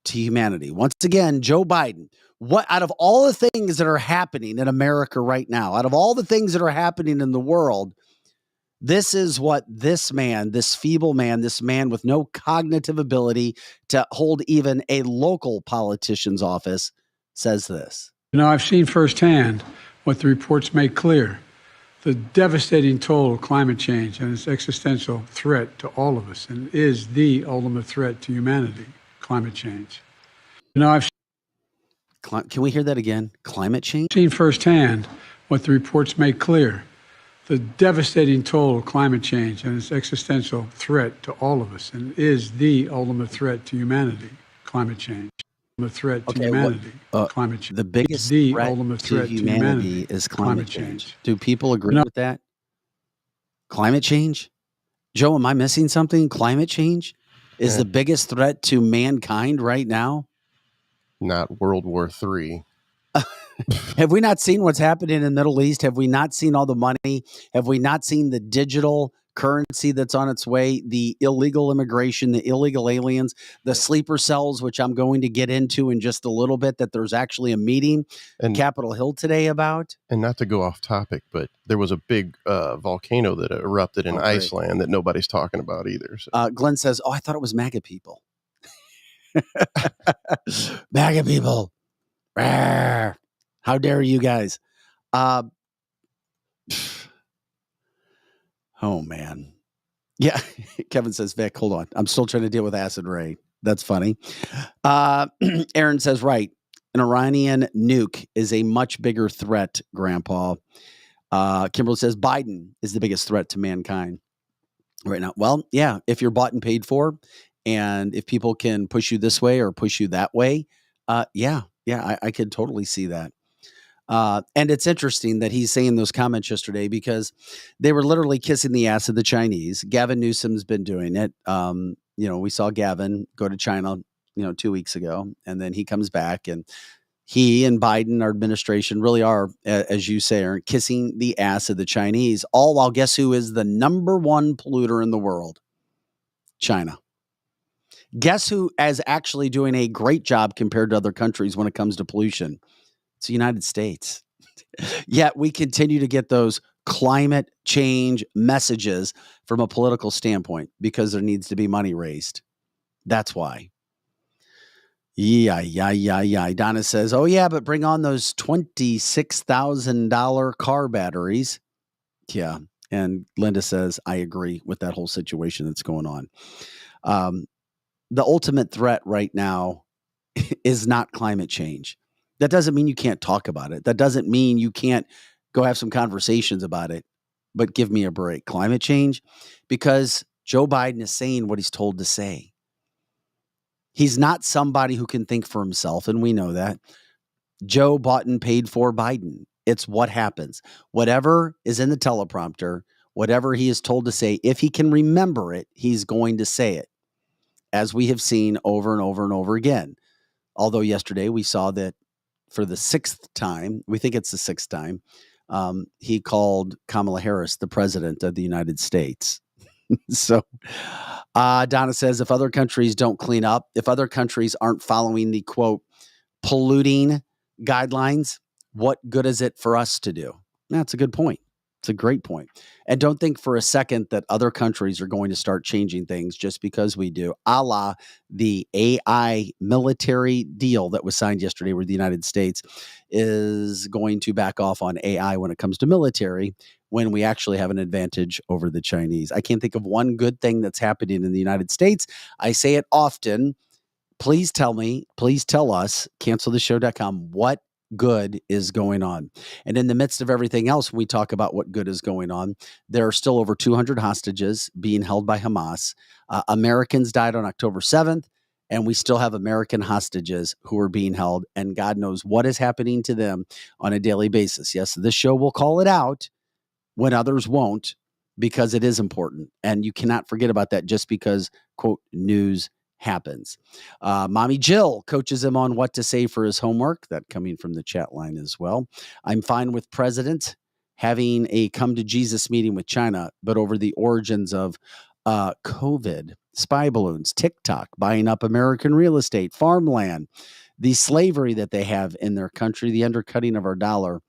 to humanity. Once again, Joe Biden, what out of all the things that are happening in America right now, out of all the things that are happening in the world, this is what this man, this feeble man, this man with no cognitive ability to hold even a local politician's office says this. I've seen firsthand what the reports make clear, the devastating toll of climate change and its existential threat to all of us, and is the ultimate threat to humanity, climate change. I've Can we hear that again? Climate change? seen firsthand what the reports make clear, the devastating toll of climate change and its existential threat to all of us, and is the ultimate threat to humanity, climate change. The threat to humanity, climate change. The biggest ultimate threat to humanity is climate change. Do people agree with that? Climate change? Joe, am I missing something? Climate change is the biggest threat to mankind right now? Not World War III. Have we not seen what's happening in the Middle East? Have we not seen all the money? Have we not seen the digital currency that's on its way, the illegal immigration, the illegal aliens, the sleeper cells, which I'm going to get into in just a little bit, that there's actually a meeting in Capitol Hill today about? And not to go off topic, but there was a big volcano that erupted in Iceland that nobody's talking about either. So. Glenn says, I thought it was MAGA people. MAGA people. Rawr. How dare you guys? Oh, man. Yeah. Kevin says, Vic, hold on. I'm still trying to deal with acid rain. That's funny. Aaron says, right. An Iranian nuke is a much bigger threat, Grandpa. Kimberly says, Biden is the biggest threat to mankind right now. Well, yeah, if you're bought and paid for, and if people can push you this way or push you that way, I could totally see that. And it's interesting that he's saying those comments yesterday because they were literally kissing the ass of the Chinese. Gavin Newsom's been doing it. We saw Gavin go to China, 2 weeks ago, and then he comes back, and he and Biden, our administration, really are, as you say, are kissing the ass of the Chinese, all while guess who is the number one polluter in the world? China. Guess who is actually doing a great job compared to other countries when it comes to pollution? It's the United States. Yet we continue to get those climate change messages from a political standpoint because there needs to be money raised. That's why. Yeah. Donna says, oh, yeah, but bring on those $26,000 car batteries. Yeah. And Linda says, I agree with that whole situation that's going on. The ultimate threat right now is not climate change. That doesn't mean you can't talk about it. That doesn't mean you can't go have some conversations about it. But give me a break. Climate change, because Joe Biden is saying what he's told to say. He's not somebody who can think for himself, and we know that. Joe bought and paid for Biden. It's what happens. Whatever is in the teleprompter, whatever he is told to say, if he can remember it, he's going to say it, as we have seen over and over and over again. Although yesterday we saw that for the sixth time, we think it's the sixth time, he called Kamala Harris the president of the United States. So Donna says, if other countries don't clean up, if other countries aren't following the, quote, polluting guidelines, what good is it for us to do? That's a good point. It's a great point. And don't think for a second that other countries are going to start changing things just because we do, a la the AI military deal that was signed yesterday, where the United States is going to back off on AI when it comes to military, when we actually have an advantage over the Chinese. I can't think of one good thing that's happening in the United States. I say it often. Please tell me, please tell us, canceltheshow.com, what good is going on. And in the midst of everything else, we talk about what good is going on. There are still over 200 hostages being held by Hamas. Americans died on October 7th, and we still have American hostages who are being held, and God knows what is happening to them on a daily basis. Yes, this show will call it out when others won't, because it is important. And you cannot forget about that just because, quote, news happens. Mommy Jill coaches him on what to say for his homework. That coming from the chat line as well. I'm fine with President having a come to Jesus meeting with China, but over the origins of COVID, spy balloons, TikTok, buying up American real estate, farmland, the slavery that they have in their country, the undercutting of our dollar,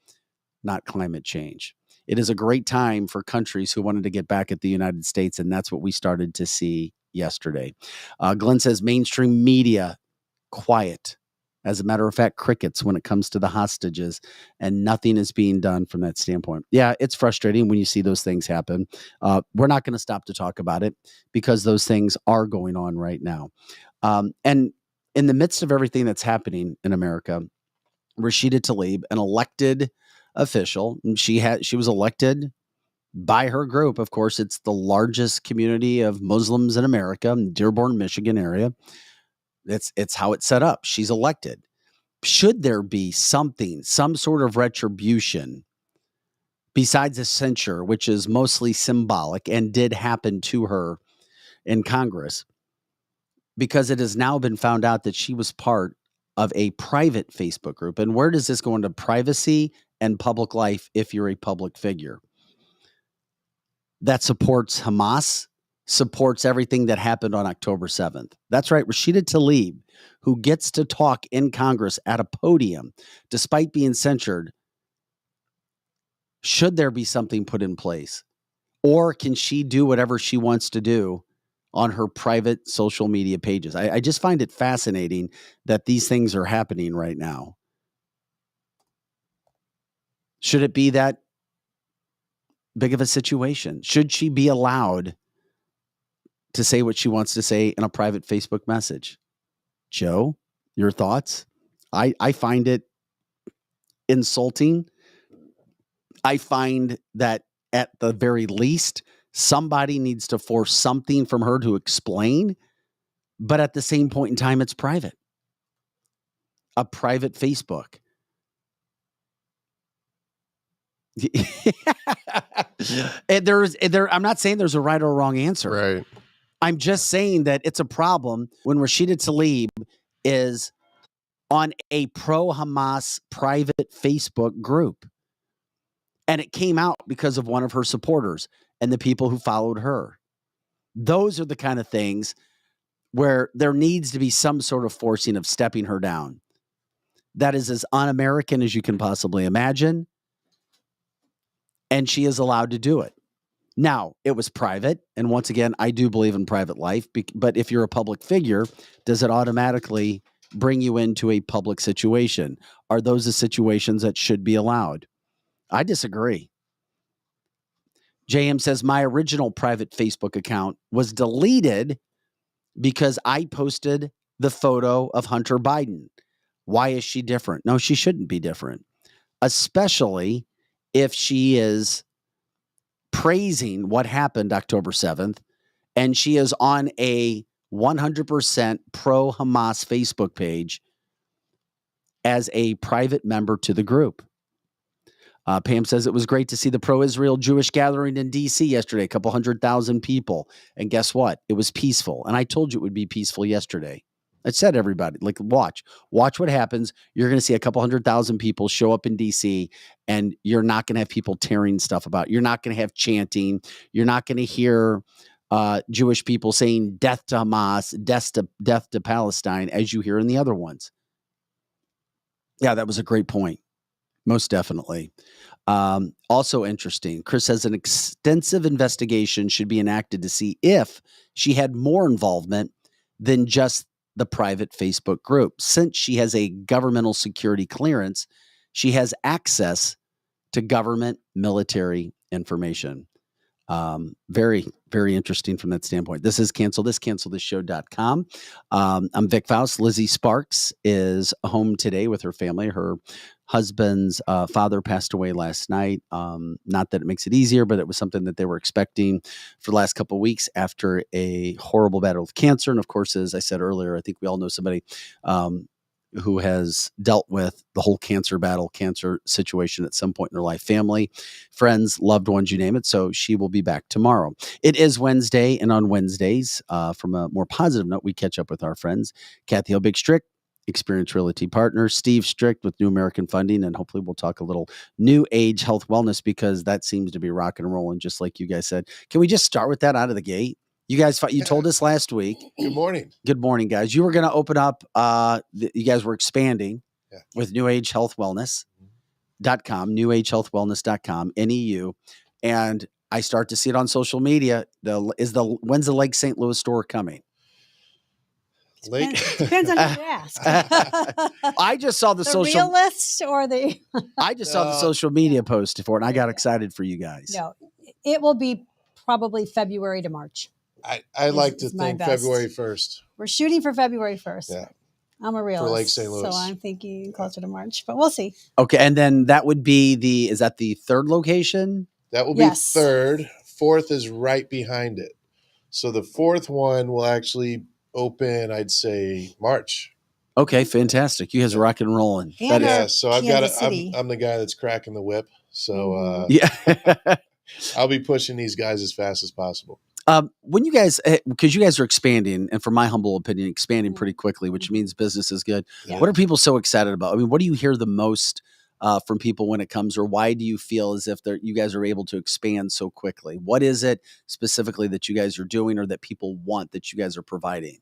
not climate change. It is a great time for countries who wanted to get back at the United States, and that's what we started to see yesterday. Glenn says mainstream media, quiet. As a matter of fact, crickets when it comes to the hostages, and nothing is being done from that standpoint. Yeah, it's frustrating when you see those things happen. We're not going to stop to talk about it because those things are going on right now. And in the midst of everything that's happening in America, Rashida Tlaib, an elected official, and she was elected by her group. Of course, it's the largest community of Muslims in America, Dearborn, Michigan area. It's how it's set up. She's elected. Should there be some sort of retribution besides a censure, which is mostly symbolic and did happen to her in Congress, because it has now been found out that she was part of a private Facebook group. And where does this go into privacy and public life if you're a public figure? That supports Hamas, supports everything that happened on October 7th. That's right, Rashida Tlaib, who gets to talk in Congress at a podium despite being censured. Should there be something put in place? Or can she do whatever she wants to do on her private social media pages? I just find it fascinating that these things are happening right now. Should it be that big of a situation? Should she be allowed to say what she wants to say in a private Facebook message? Joe, your thoughts? I find it insulting. I find that at the very least, somebody needs to force something from her to explain, but at the same point in time, it's private. A private Facebook. And I'm not saying there's a right or wrong answer. Right. I'm just saying that it's a problem when Rashida Tlaib is on a pro-Hamas private Facebook group. And it came out because of one of her supporters and the people who followed her. Those are the kind of things where there needs to be some sort of forcing of stepping her down. That is as un-American as you can possibly imagine. And she is allowed to do it. Now, it was private. And once again, I do believe in private life. But if you're a public figure, does it automatically bring you into a public situation? Are those the situations that should be allowed? I disagree. JM says, my original private Facebook account was deleted because I posted the photo of Hunter Biden. Why is she different? No, she shouldn't be different, especially if she is praising what happened October 7th and she is on a 100% pro-Hamas Facebook page as a private member to the group. Pam says it was great to see the pro-Israel Jewish gathering in D.C. yesterday, a couple 100,000 people. And guess what? It was peaceful. And I told you it would be peaceful yesterday. I said, everybody, like, watch what happens. You're going to see a couple 100,000 people show up in D.C. and you're not going to have people tearing stuff about. You're not going to have chanting. You're not going to hear Jewish people saying death to Hamas, death to Palestine, as you hear in the other ones. Yeah, that was a great point. Most definitely. Also interesting. Chris says an extensive investigation should be enacted to see if she had more involvement than just the private Facebook group. Since she has a governmental security clearance, she has access to government military information. Very, very interesting from that standpoint. This is cancelthisshow.com. I'm Vic Faust. Lizzie Sparks is home today with her family. Her husband's father passed away last night. Not that it makes it easier, but it was something that they were expecting for the last couple of weeks after a horrible battle with cancer. And of course, as I said earlier, I think we all know somebody who has dealt with the whole cancer situation at some point in her life, family, friends, loved ones, you name it. So she will be back tomorrow. It is Wednesday, and on Wednesdays, from a more positive note, we catch up with our friends, Kathy Hobig-Strick, Experience Realty Partner, Steve Strick with New American Funding, and hopefully we'll talk a little new age health wellness, because that seems to be rock and rolling, just like you guys said. Can we just start with that out of the gate? You guys, you told us last week. Good morning. Good morning, guys. You were going to open up, you guys were expanding with New Age Health Wellness.com, newagehealthwellness.com, NEU. And I start to see it on social media. When's the Lake St. Louis store coming? Depends on who you ask. I just saw the social realists or the. I just saw the social media post for it, and I got excited for you guys. No, it will be probably February to March. I like to think February 1st. We're shooting for February 1st. Yeah. I'm a realist. For Lake St. Louis. So I'm thinking closer to March, but we'll see. Okay. And then that would be is that the third location? That will be third. Fourth is right behind it. So the fourth one will actually open, I'd say, March. Okay. Fantastic. You guys are rocking and rolling. And so I'm the guy that's cracking the whip. So I'll be pushing these guys as fast as possible. When you guys, because you guys are expanding, and from my humble opinion, expanding pretty quickly, which means business is good. Yeah. What are people so excited about? I mean, what do you hear the most from people when it comes, or why do you feel as if you guys are able to expand so quickly? What is it specifically that you guys are doing, or that people want, that you guys are providing?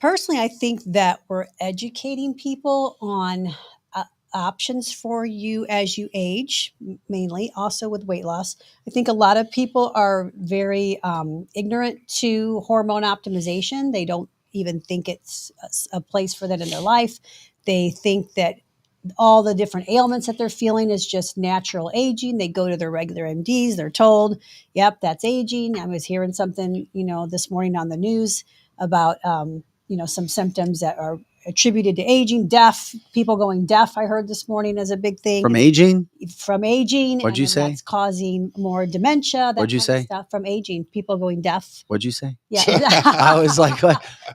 Personally, I think that we're educating people on options for you as you age, mainly also with weight loss. I think a lot of people are very ignorant to hormone optimization. They don't even think it's a place for that in their life. They think that all the different ailments that they're feeling is just natural aging. They go to their regular MDs. They're told, yep, that's aging. I was hearing something, this morning on the news about, some symptoms that are attributed to aging, people going deaf. I heard this morning as a big thing. From aging? What'd you say? That's causing more dementia. What'd you say? Stuff from aging, people going deaf. What'd you say? Yeah. I was like,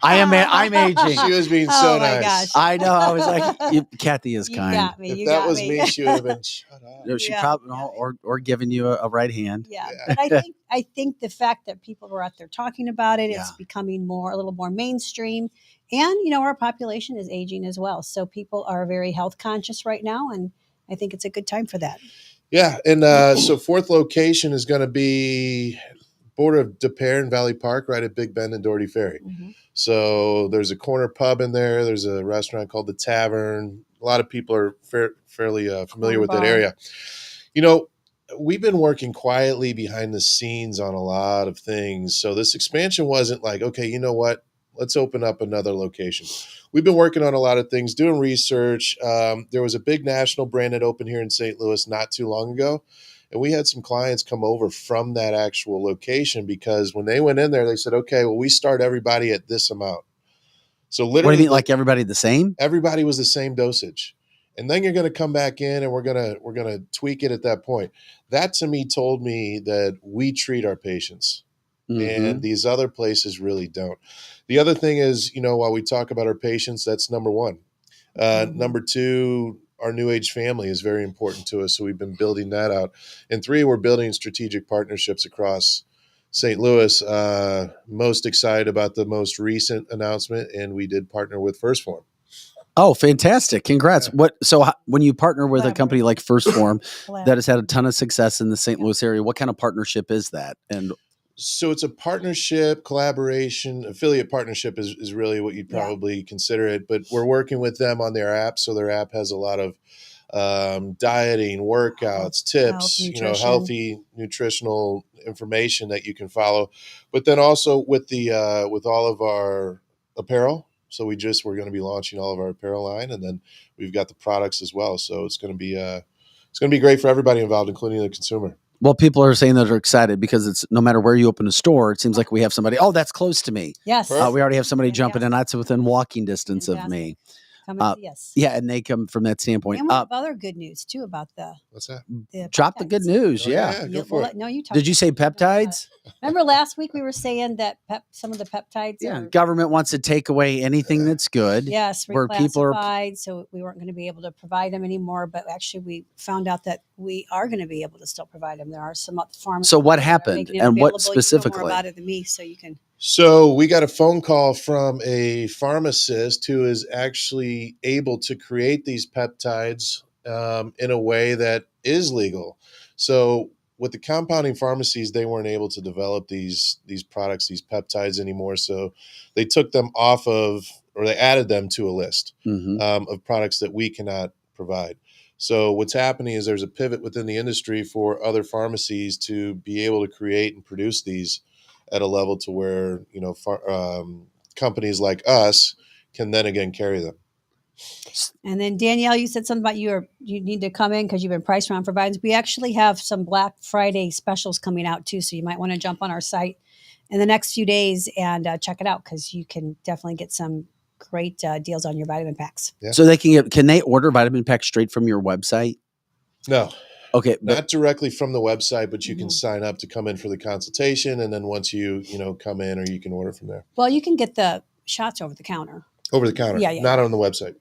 I'm aging. She was being so nice. Gosh. I know. I was like, Kathy is kind. You got me. If that was me, she would have been shut up. No, she probably, or giving you a right hand. Yeah. But I think the fact that people are out there talking about it, it's becoming a little more mainstream. And, our population is aging as well. So people are very health conscious right now. And I think it's a good time for that. Yeah. And so fourth location is going to be border of Des Peres and Valley Park, right at Big Bend and Doherty Ferry. Mm-hmm. So there's a corner pub in there. There's a restaurant called the Tavern. A lot of people are fairly familiar with that area. You know, we've been working quietly behind the scenes on a lot of things. So this expansion wasn't like, okay, you know what? Let's open up another location. We've been working on a lot of things, doing research. There was a big national brand that opened here in St. Louis not too long ago. And we had some clients come over from that actual location because when they went in there, they said, okay, well, we start everybody at this amount. So literally, What do you mean, like everybody the same? everybody was the same dosage. And then you're going to come back in and we're going to tweak it at that point. That to me told me that we treat our patients and these other places really don't. The other thing is, you know, while we talk about our patients, that's number one. Number two, our new age family is very important to us. So we've been building that out. And three, we're building strategic partnerships across St. Louis. Most excited about the most recent announcement, and we did partner with First Form. Oh, fantastic. Congrats. Yeah. When you partner with a company like First Form that has had a ton of success in the St. Yeah. Louis area, what kind of partnership is that? And So it's a partnership, collaboration, affiliate partnership is really what you'd probably consider it. But we're working with them on their app. So their app has a lot of dieting, workouts, tips, you know, healthy nutritional information that you can follow. But then also with the with all of our apparel. So we're going to be launching all of our apparel line, and then we've got the products as well. So it's going to be great for everybody involved, including the consumer. well, people are saying that they're excited because it's no matter where you open a store, it seems like we have somebody. Oh, that's close to me. Yes. Perfect. We already have somebody jumping in. Fantastic. That's within walking distance of me. Come and see us. Yeah, and they come from that standpoint. And we have other good news too about What's that? Drop the good peptides. news. Oh, Yeah. go for it. No, you talked. Did you say peptides? Remember last week we were saying that some of the peptides Yeah. are Government wants to take away anything that's good. yes, where people are reclassified, so we weren't going to be able to provide them anymore. But actually, we found out that we are going to be able to still provide them. There are some pharmacies. So what that are happened making it and what available. You know specifically? more about it than me, so you can. So we got a phone call from a pharmacist who is actually able to create these peptides in a way that is legal. So with the compounding pharmacies, they weren't able to develop these products, these peptides anymore. So they took them off of, or they added them to a list of products that we cannot provide. So what's happening is there's a pivot within the industry for other pharmacies to be able to create and produce these at a level to where, you know, companies like us can then again carry them. And then Danielle, you said something about you need to come in because you've been priced around for Biden's. We actually have some Black Friday specials coming out too, so you might want to jump on our site in the next few days and check it out because you can definitely get some great deals on your vitamin packs. Yeah. So can they order vitamin packs straight from your website? No. Okay, not directly from the website, but you can sign up to come in for the consultation, and then once you come in, or you can order from there. Well, you can get the shots over the counter. Over the counter, not on the website.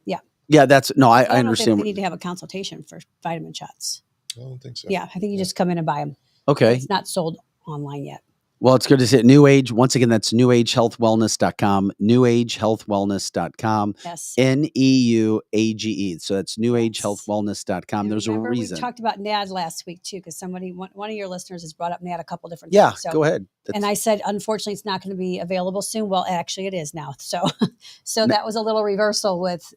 Yeah, that's no. I don't understand. think we need to have a consultation for vitamin shots. I don't think so. Yeah, I think you just come in and buy them. Okay, It's not sold online yet. well, it's good to see it. New Age. Once again, that's newagehealthwellness.com. Newagehealthwellness.com. Yes. NEUAGE. So that's newagehealthwellness.com. There's remember, a reason. We talked about NAD last week too, because one of your listeners has brought up NAD a couple different Yeah, times. So, go ahead. and I said, unfortunately, it's not going to be available soon. Well, actually, it is now. So that was a little reversal with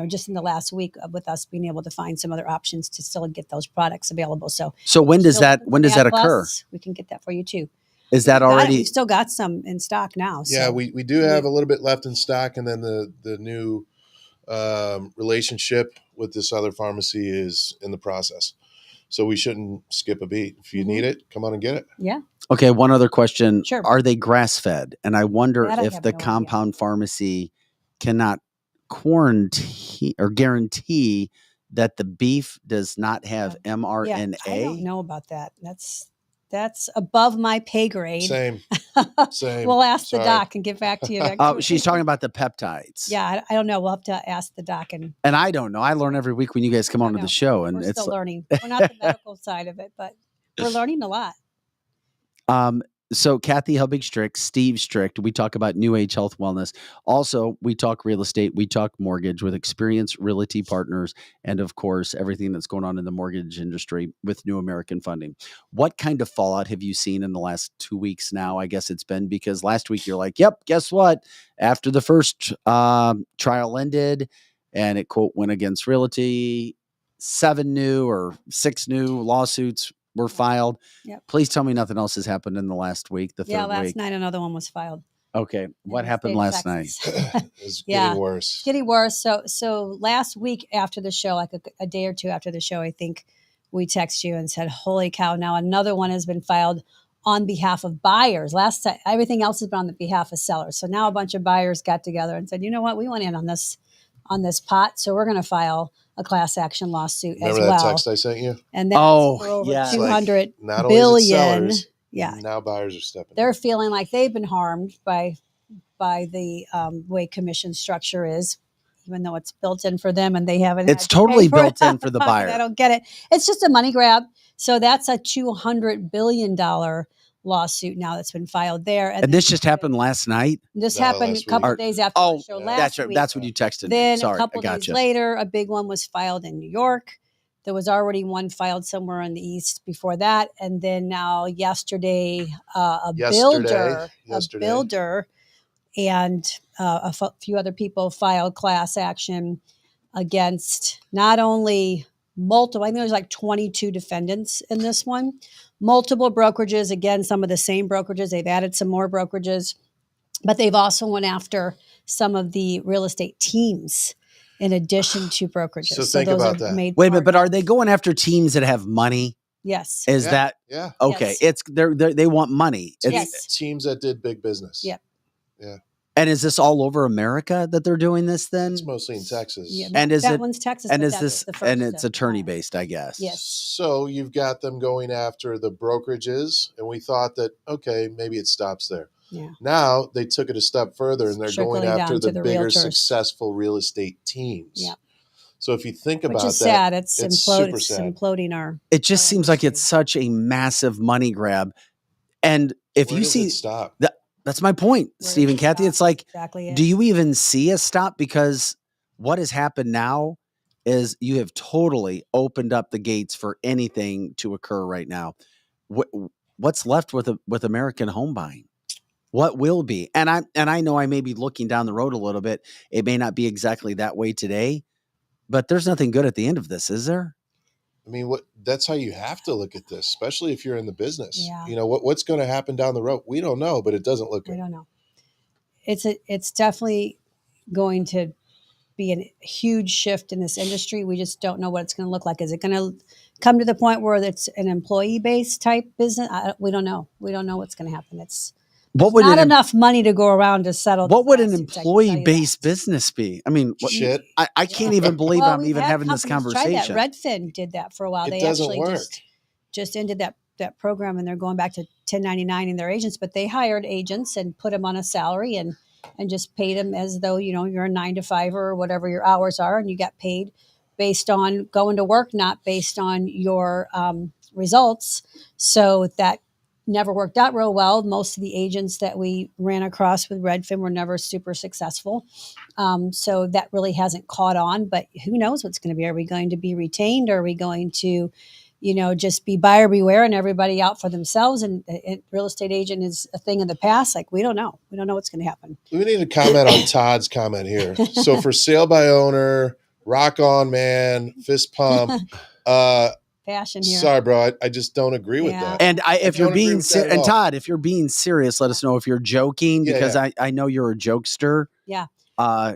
just in the last week with us being able to find some other options to still get those products available. So when does that occur? We can get that for you too. Is that already? We've still got some in stock now. Yeah, so. we do have a little bit left in stock, and then the new relationship with this other pharmacy is in the process. So we shouldn't skip a beat. If you need it, come on and get it. Yeah. Okay, one other question. Sure. Are they grass-fed? And I wonder That I if have the no idea. compound pharmacy cannot quarantine or guarantee that the beef does not have mRNA. I don't know about that. That's above my pay grade. Same. We'll ask the doc and get back to you next week. She's talking about the peptides. Yeah, I don't know. We'll have to ask the doc. And I don't know. I learn every week when you guys come onto the show, and we're it's still learning. We're not the medical side of it, but we're learning a lot. So Kathy Helbig Strick, Steve Strick, we talk about new age health wellness. Also, we talk real estate, we talk mortgage with experienced realty partners, and of course, everything that's going on in the mortgage industry with New American Funding. What kind of fallout have you seen in the last 2 weeks now? I guess it's been because last week you're like, yep, guess what? After the first trial ended and it quote went against realty, 6 new lawsuits were filed. Yep. Please tell me nothing else has happened in the last week, the third last week. night another one was filed. Okay. What in the happened state of last night? Texas. It's Yeah. getting worse. It's getting worse. So last week after the show, like a day or two after the show, I think we texted you and said, holy cow, now another one has been filed on behalf of buyers. Last time, everything else has been on the behalf of sellers. So now a bunch of buyers got together and said, you know what, we went in on this pot, so we're going to file a class action lawsuit Remember as that well. text I sent you? And that's Oh, for over yes. It's like, 200 not only is it billion. sellers, Yeah. now buyers are stepping They're in. feeling like they've been harmed by the way commission structure is, even though it's built in for them and they haven't. It's had to totally pay for built it. in for the buyer. I don't get it. It's just a money grab. So that's a $200 billion lawsuit now that's been filed there. And this just happened last night? This No, happened a last couple week. of days after Oh, the show yeah. last That's right. week. That's when you texted me. Then Sorry, a couple I of days gotcha. later, a big one was filed in New York. There was already one filed somewhere in the East before that. And then now yesterday, a builder and a few other people filed class action against not only multiple, I think there's like 22 defendants in this one, multiple brokerages, again, some of the same brokerages. They've added some more brokerages, but they've also went after some of the real estate teams in addition to brokerages. So think those about are that. made Wait a minute, part but are of- they going after teams that have money? Yes. Is Yeah, that yeah. okay? Yes. They want money. Yes. Teams that did big business. Yep. Yeah. And is this all over America that they're doing this then? It's mostly in Texas. Yeah, And is that it- one's Texas, And but is that's this the first and it's to attorney file. based, I guess. Yes. So you've got them going after the brokerages, and we thought that, okay, maybe it stops there. Yeah. Now they took it a step further, and they're Trickling going after down to the the bigger, realtors. successful real estate teams. Yep. So if you think about Which is that, sad. It's super sad. imploding our. It just our seems like it's industry. such a massive money grab. And if Where you does see it stop? that's my point, Where Steve and does it Kathy. stop? It's like, Exactly it. do you even see a stop? Because what has happened now is you have totally opened up the gates for anything to occur right now. What's left with American home buying? What will be? And I know I may be looking down the road a little bit. It may not be exactly that way today, but there's nothing good at the end of this, is there? I mean, that's how you have to look at this, especially if you're in the business. Yeah. You know, what's going to happen down the road? We don't know, but it doesn't look We good. don't know. It's definitely going to be a huge shift in this industry. We just don't know what it's going to look like. Is it going to come to the point where it's an employee-based type business? We don't know. We don't know what's going to happen. It's What would not an enough money to go around to settle. what would an lawsuits, I can tell you that. employee-based business be? I mean, Shit. I can't even believe Well, I'm we've even had having this companies try conversation. that. Redfin did that for a while. It They doesn't actually work. just ended that program, and they're going back to 1099 in their agents. But they hired agents and put them on a salary and just paid them as though you're a 9 to 5 or whatever your hours are, and you got paid based on going to work, not based on your results. So that never worked out real well. Most of the agents that we ran across with Redfin were never super successful. So that really hasn't caught on, but who knows what's going to be? Are we going to be retained? Or are we going to, just be buyer beware and everybody out for themselves? And real estate agent is a thing of the past. Like, we don't know. We don't know what's going to happen. We need to comment on Todd's comment here. So for sale by owner, rock on, man, fist pump. Passion here. Sorry, bro. I just don't agree with Yeah. that. And if you're don't agree being with that at and all. Todd, if you're being serious, let us know. If you're joking, Yeah, because yeah. I know you're a jokester. Yeah.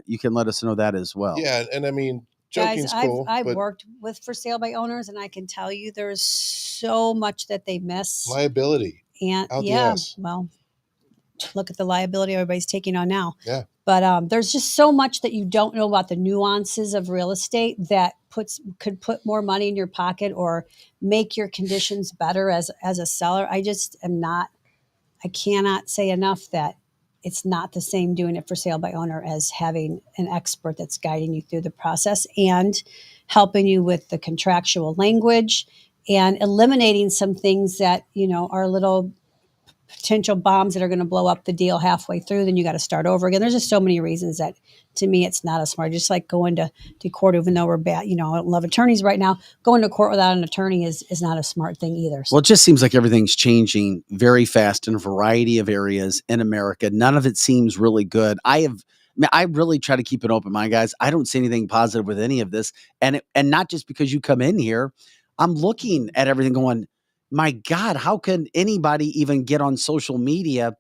You can let us know that as well. Yeah, and I mean, joking's Guys, cool. I've but worked with for sale by owners, and I can tell you there's so much that they miss. liability. And out the yeah, ass. well, look at the liability everybody's taking on now. Yeah. But there's just so much that you don't know about the nuances of real estate that could put more money in your pocket or make your conditions better as a seller. I cannot say enough that it's not the same doing it for sale by owner as having an expert that's guiding you through the process and helping you with the contractual language and eliminating some things that, are a little potential bombs that are going to blow up the deal halfway through, then you got to start over again. There's just so many reasons that, to me, it's not a smart. Just like going to court, even though we're bad, I don't love attorneys right now. Going to court without an attorney is not a smart thing either. So. Well, it just seems like everything's changing very fast in a variety of areas in America. None of it seems really good. I really try to keep an open mind, guys. I don't see anything positive with any of this, and not just because you come in here. I'm looking at everything going, my God, how can anybody even get on social media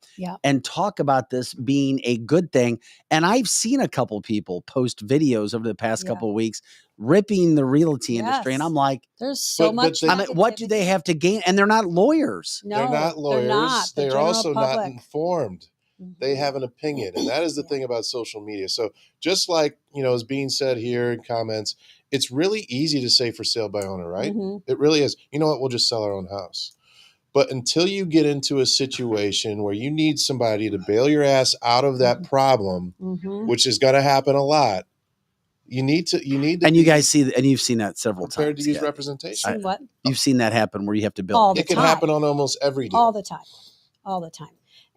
and talk about this being a good thing? And I've seen a couple people post videos over the past couple of weeks ripping the realty industry. And I'm like, there's so much. What do they have to gain? And they're not lawyers. No, they're not lawyers. They're also public. not informed. They have an opinion. And that is the thing about social media. So just like, is being said here in comments, it's really easy to say for sale by owner, right? It really is. You know what? We'll just sell our own house. But until you get into a situation where you need somebody to bail your ass out of that problem, which is going to happen a lot, you need to. And you guys see, and you've seen that several times. Prepared to use representation. What? You've seen that happen where you have to build. It can happen on almost every deal. All the time.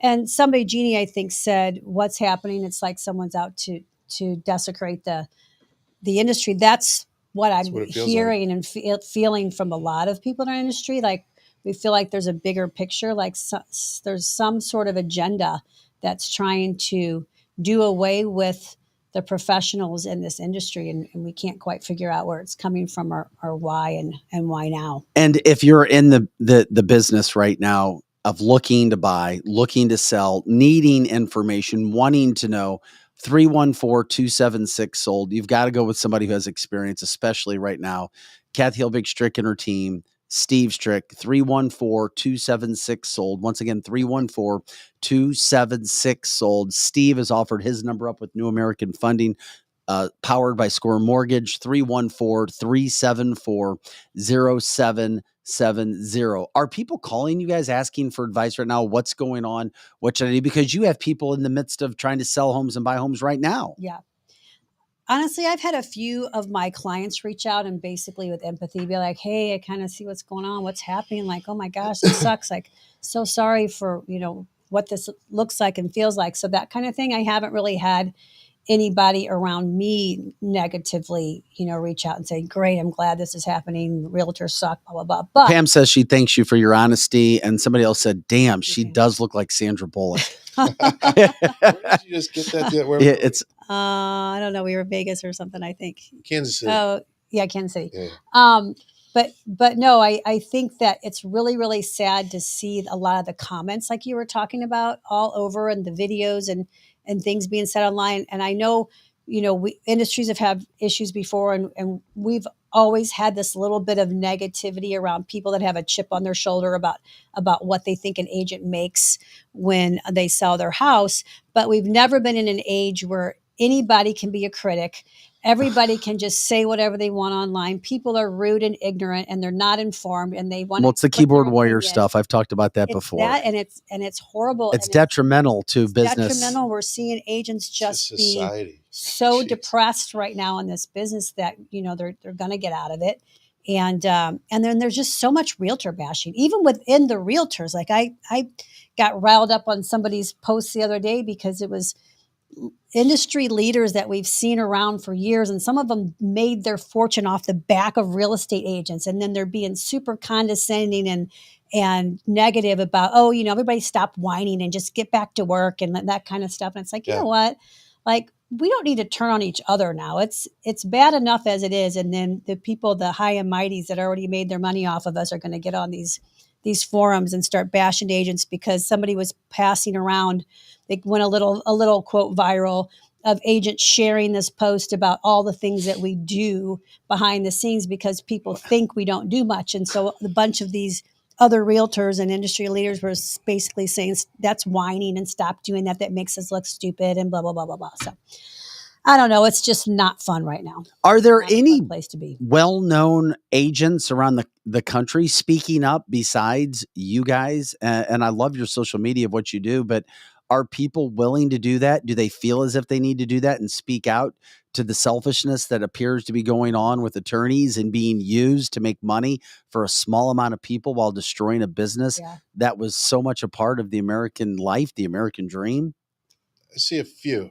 And somebody, Jeannie, I think, said, "What's happening? It's like someone's out to desecrate the industry." That's what I'm hearing and feeling from a lot of people in our industry. Like, we feel like there's a bigger picture, like there's some sort of agenda that's trying to do away with the professionals in this industry, and we can't quite figure out where it's coming from or why and why now. And if you're in the business right now of looking to buy, looking to sell, needing information, wanting to know, 314-276-SOLD. You've got to go with somebody who has experience, especially right now. Kathy Hilbig-Strick and her team, Steve Strick, 314-276-SOLD. Once again, 314-276-SOLD. Steve has offered his number up with New American Funding, powered by Score Mortgage, 314-374-0770. Are people calling you guys asking for advice right now? What's going on? What should I do? Because you have people in the midst of trying to sell homes and buy homes right now. Yeah. Honestly, I've had a few of my clients reach out and basically with empathy be like, "Hey, I kind of see what's going on. What's happening? Like, oh my gosh, it sucks. Like, so sorry for, what this looks like and feels like." So that kind of thing. I haven't really had anybody around me negatively, reach out and say, "Great, I'm glad this is happening. Realtors suck, blah, blah, blah." But Pam says she thanks you for your honesty. And somebody else said, "Damn, she does look like Sandra Bullock." Where did you just get that? It's I don't know. We were Vegas or something, I think. Kansas City. Oh, yeah, Kansas City. Yeah. But no, I think that it's really, really sad to see a lot of the comments like you were talking about all over, and the videos and things being said online. And I know, industries have had issues before, and we've always had this little bit of negativity around people that have a chip on their shoulder about what they think an agent makes when they sell their house. But we've never been in an age where anybody can be a critic. Everybody can just say whatever they want online. People are rude and ignorant, and they're not informed, and they want. Well, it's the keyboard warrior stuff. I've talked about that before. That, and it's horrible. It's detrimental to business. Detrimental. We're seeing agents just be so depressed right now in this business that they're going to get out of it, and then there's just so much realtor bashing, even within the realtors. Like I got riled up on somebody's post the other day because it was industry leaders that we've seen around for years, and some of them made their fortune off the back of real estate agents, and then they're being super condescending and negative about, everybody stop whining and just get back to work and that kind of stuff. And it's like, you know what, like, we don't need to turn on each other now. It's bad enough as it is, and then the people, the high and mighties that already made their money off of us, are going to get on these forums and start bashing agents because somebody was passing around. They went a little quote viral of agents sharing this post about all the things that we do behind the scenes because people think we don't do much. And so a bunch of these other realtors and industry leaders were basically saying that's whining and stop doing that. That makes us look stupid and blah, blah, blah, blah, blah. So I don't know. It's just not fun right now. Are there any place to be well-known agents around the country speaking up besides you guys? And I love your social media of what you do, but Are people willing to do that? Do they feel as if they need to do that and speak out to the selfishness that appears to be going on with attorneys and being used to make money for a small amount of people while destroying a business that was so much a part of the American life, the American dream? I see a few.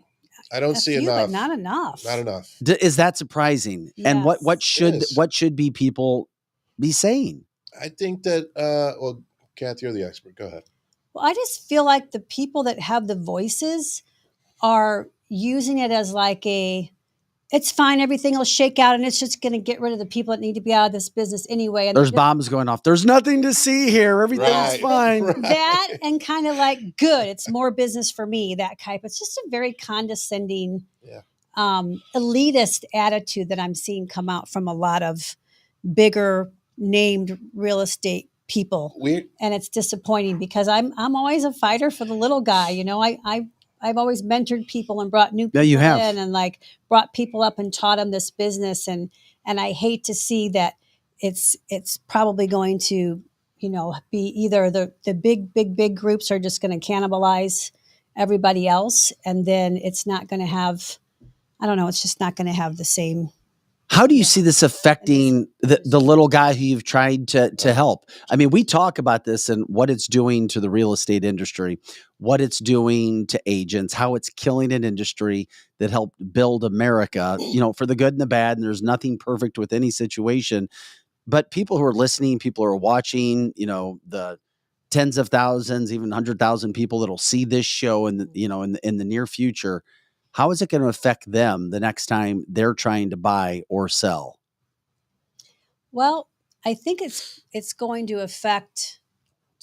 I don't see few, enough. but not enough. Not enough. Is that surprising? And what Yes. should be people be saying? I think that well, Kathy, you're the expert. Go ahead. Well, I just feel like the people that have the voices are using it as like it's fine, everything will shake out, and it's just going to get rid of the people that need to be out of this business anyway. And there's bombs going off. There's nothing to see here. Everything's fine. Right. That and kind of like, good, it's more business for me, that type. It's just a very condescending, elitist attitude that I'm seeing come out from a lot of bigger named real estate people. And it's disappointing because I'm always a fighter for the little guy. You know, I've always mentored people and brought new people in and like brought people up and taught them this business. And I hate to see that it's probably going to, you know, be either the big groups are just going to cannibalize everybody else. And then it's not going to have, I don't know, it's just not going to have the same. How do you see this affecting the little guy who you've tried to help? I mean, we talk about this and what it's doing to the real estate industry, what it's doing to agents, how it's killing an industry that helped build America, you know, for the good and the bad. And there's nothing perfect with any situation. But people who are listening, people who are watching, you know, the tens of thousands, even 100,000 people that'll see this show in the near future. How is it going to affect them the next time they're trying to buy or sell? Well, I think it's going to affect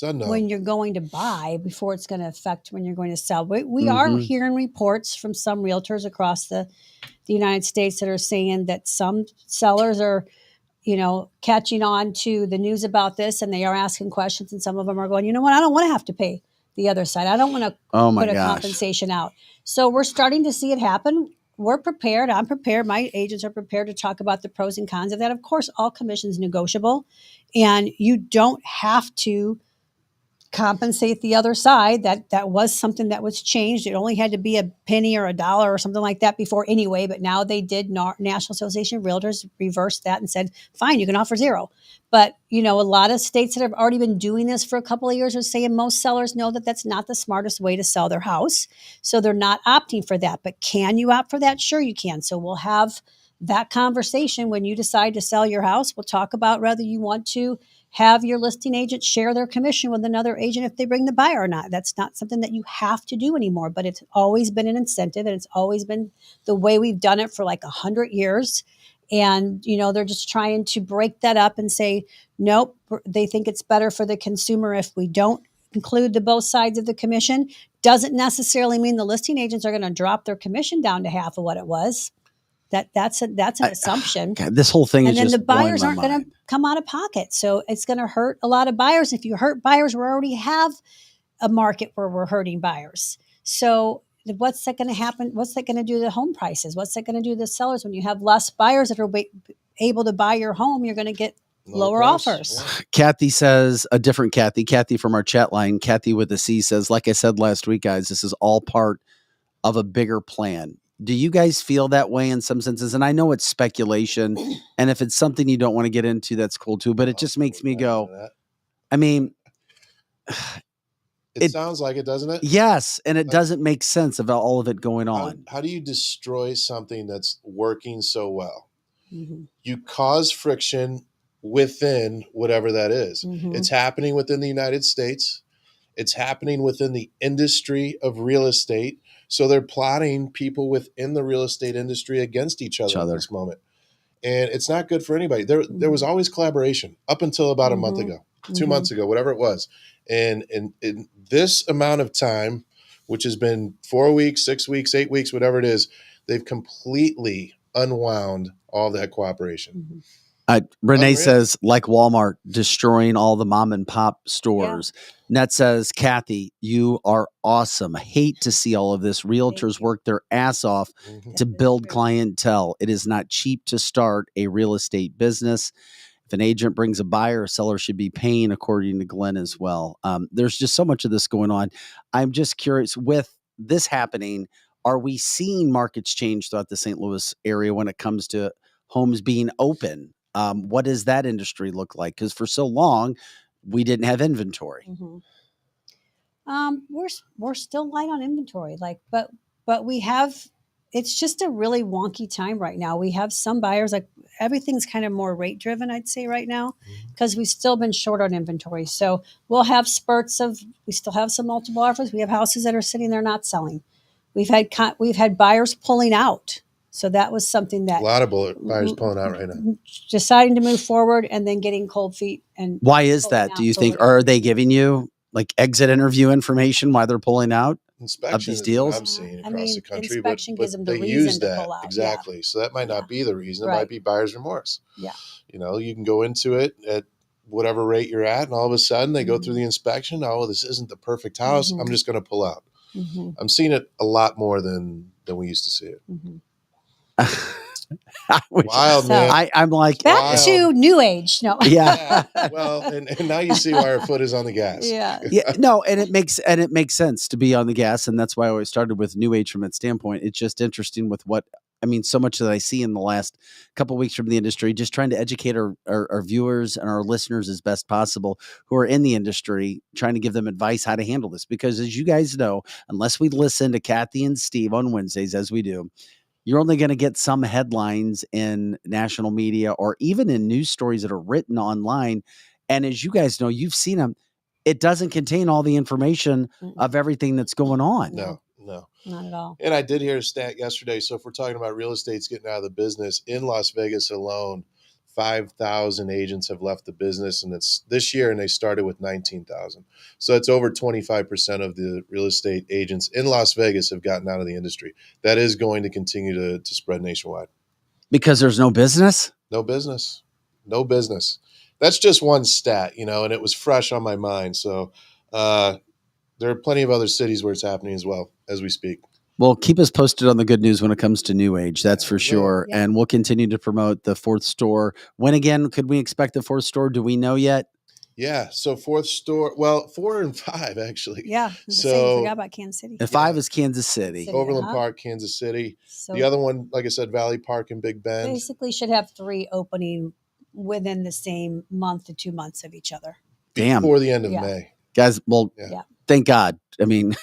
when you're going to buy before it's going to affect when you're going to sell. We are hearing reports from some realtors across the United States that are saying that some sellers are, you know, catching on to the news about this and they are asking questions, and some of them are going, you know what, I don't want to have to pay the other side. I don't want to put a compensation out. So we're starting to see it happen. We're prepared. I'm prepared. My agents are prepared to talk about the pros and cons of that. Of course, all commissions negotiable, and you don't have to compensate the other side. That was something that was changed. It only had to be a penny or a dollar or something like that before anyway, but now they did. National Association of Realtors reversed that and said, fine, you can offer zero. But, you know, a lot of states that have already been doing this for a couple of years are saying most sellers know that that's not the smartest way to sell their house. So they're not opting for that. But can you opt for that? Sure, you can. So we'll have that conversation when you decide to sell your house. We'll talk about whether you want to have your listing agent share their commission with another agent if they bring the buyer or not. That's not something that you have to do anymore, but it's always been an incentive, and it's always been the way we've done it for like 100 years. And, you know, they're just trying to break that up and say, nope, they think it's better for the consumer if we don't include the both sides of the commission. Doesn't necessarily mean the listing agents are going to drop their commission down to half of what it was. That's an assumption. God, this whole thing is just and then the buyers aren't going to come out of pocket. So it's going to hurt a lot of buyers. If you hurt buyers, we already have a market where we're hurting buyers. So what's that going to happen? What's that going to do to the home prices? What's that going to do to the sellers? When you have less buyers that are able to buy your home, you're going to get lower offers. Yeah. Kathy says, a different Kathy from our chat line, Kathy with a C says, like I said last week, guys, this is all part of a bigger plan. Do you guys feel that way in some senses? And I know it's speculation, and if it's something you don't want to get into, that's cool too, but it just makes me go, I mean, it sounds like it, doesn't it? Yes, and it doesn't make sense of all of it going on. How do you destroy something that's working so well? Mm-hmm. You cause friction within whatever that is. Mm-hmm. It's happening within the United States. It's happening within the industry of real estate. So they're plotting people within the real estate industry against each other at this moment. And it's not good for anybody. There was always collaboration up until about a month ago, 2 months ago, whatever it was. And in this amount of time, which has been 4 weeks, 6 weeks, 8 weeks, whatever it is, they've completely unwound all that cooperation. Renee says, like Walmart destroying all the mom and pop stores. Yeah. Net says, Kathy, you are awesome. I hate to see all of this. Realtors work their ass off to build clientele. It is not cheap to start a real estate business. If an agent brings a buyer, a seller should be paying according to Glenn as well. There's just so much of this going on. I'm just curious, with this happening, are we seeing markets change throughout the St. Louis area when it comes to homes being open? What does that industry look like? Because for so long, we didn't have inventory. Mm-hmm. We're still light on inventory, but we have. It's just a really wonky time right now. We have some buyers, like everything's kind of more rate driven, I'd say right now, because we've still been short on inventory. So we'll have spurts of, we still have some multiple offers. We have houses that are sitting there not selling. We've had buyers pulling out. So that was something that A lot of buyers pulling out right now. deciding to move forward and then getting cold feet. And Why is pulling that? out Do you for think, whatever are they reason. giving you like exit interview information why they're pulling out? Inspection these is deals? what I'm seeing I across mean, the country, inspection but gives them the they reason use to that pull out. exactly. So that might Yeah. not be the reason. It Right. might be buyer's remorse. Yeah. You know, you can go into it at whatever rate you're at, and all of a sudden they go through the inspection. Oh, this isn't the perfect house. I'm just going to pull out. Mm-hmm. I'm seeing it a lot more than we used to see it. Mm-hmm. Wild, So- man. I'm like, Back Wild. to new age. No. yeah. Well, and now you see why our foot is on the gas. Yeah. Yeah, no, and it makes sense to be on the gas, and that's why I always started with new age from that standpoint. It's just interesting with what I mean, so much that I see in the last couple of weeks from the industry, just trying to educate our viewers and our listeners as best possible who are in the industry, trying to give them advice how to handle this. Because as you guys know, unless we listen to Kathy and Steve on Wednesdays, as we do, you're only going to get some headlines in national media or even in news stories that are written online. And as you guys know, you've seen them. It doesn't contain all the information of everything that's going on. No. Not at all. And I did hear a stat yesterday. So if we're talking about real estate's getting out of the business, in Las Vegas alone, 5,000 agents have left the business, and it's this year, and they started with 19,000. So it's over 25% of the real estate agents in Las Vegas have gotten out of the industry. That is going to continue to spread nationwide. Because there's no business? No business. No business. That's just one stat, and it was fresh on my mind. So there are plenty of other cities where it's happening as well as we speak. Well, keep us posted on the good news when it comes to New Age. That's for sure. Yeah. And we'll continue to promote the fourth store. When again could we expect the fourth store? Do we know yet? Yeah. So fourth store, well, 4 and 5 actually. Yeah. So- Forgot about Kansas City. And 5 is Kansas City. City. Overland Uh-huh. Park, Kansas City. So The other one, like I said, Valley Park and Big Bend. basically should have 3 opening within the same month to 2 months of each other. Damn. Before the end of Yeah. May. Guys, well, Yeah. thank God. I mean,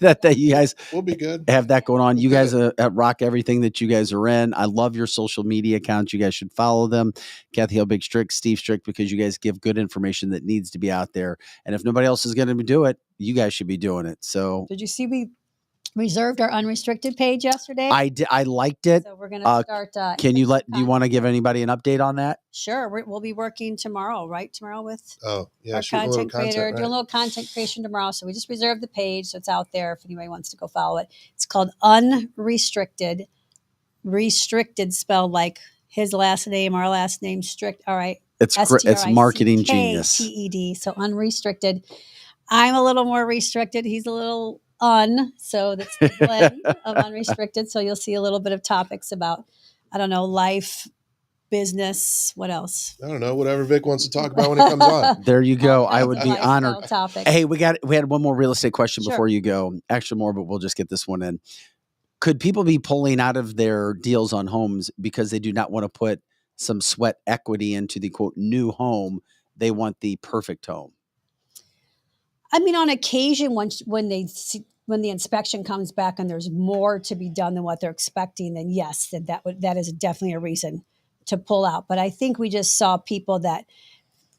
that you guys We'll be good. have that going on. You guys rock everything that you guys are in. I love your social media accounts. You guys should follow them. Kathy Helbig Strick, Steve Strick, because you guys give good information that needs to be out there. And if nobody else is going to do it, you guys should be doing it. So Did you see we reserved our unrestricted page yesterday? I liked it. So we're going to start. Can you do you want to give anybody an update on that? Sure. We'll be working tomorrow, right? Tomorrow with Oh, yeah. our Shooting a little content creator, content, doing a right? little content creation tomorrow. So we just reserved the page. So it's out there if anybody wants to go follow it. It's called Unrestricted. Restricted spelled like his last name, our last name, strict. All right. It's marketing genius. STRICKTED. So unrestricted. I'm a little more restricted. He's a little so that's the blend of unrestricted. So you'll see a little bit of topics about, I don't know, life, business, what else? I don't know. Whatever Vic wants to talk about when it comes on. There you go. All I kinds would of be lifestyle honored. Topics. Hey, we had one more real estate question Sure. before you go. Actually more, but we'll just get this one in. Could people be pulling out of their deals on homes because they do not want to put some sweat equity into the quote new home? They want the perfect home. I mean, on occasion, when the inspection comes back and there's more to be done than what they're expecting, then yes, that is definitely a reason to pull out. But I think we just saw people that,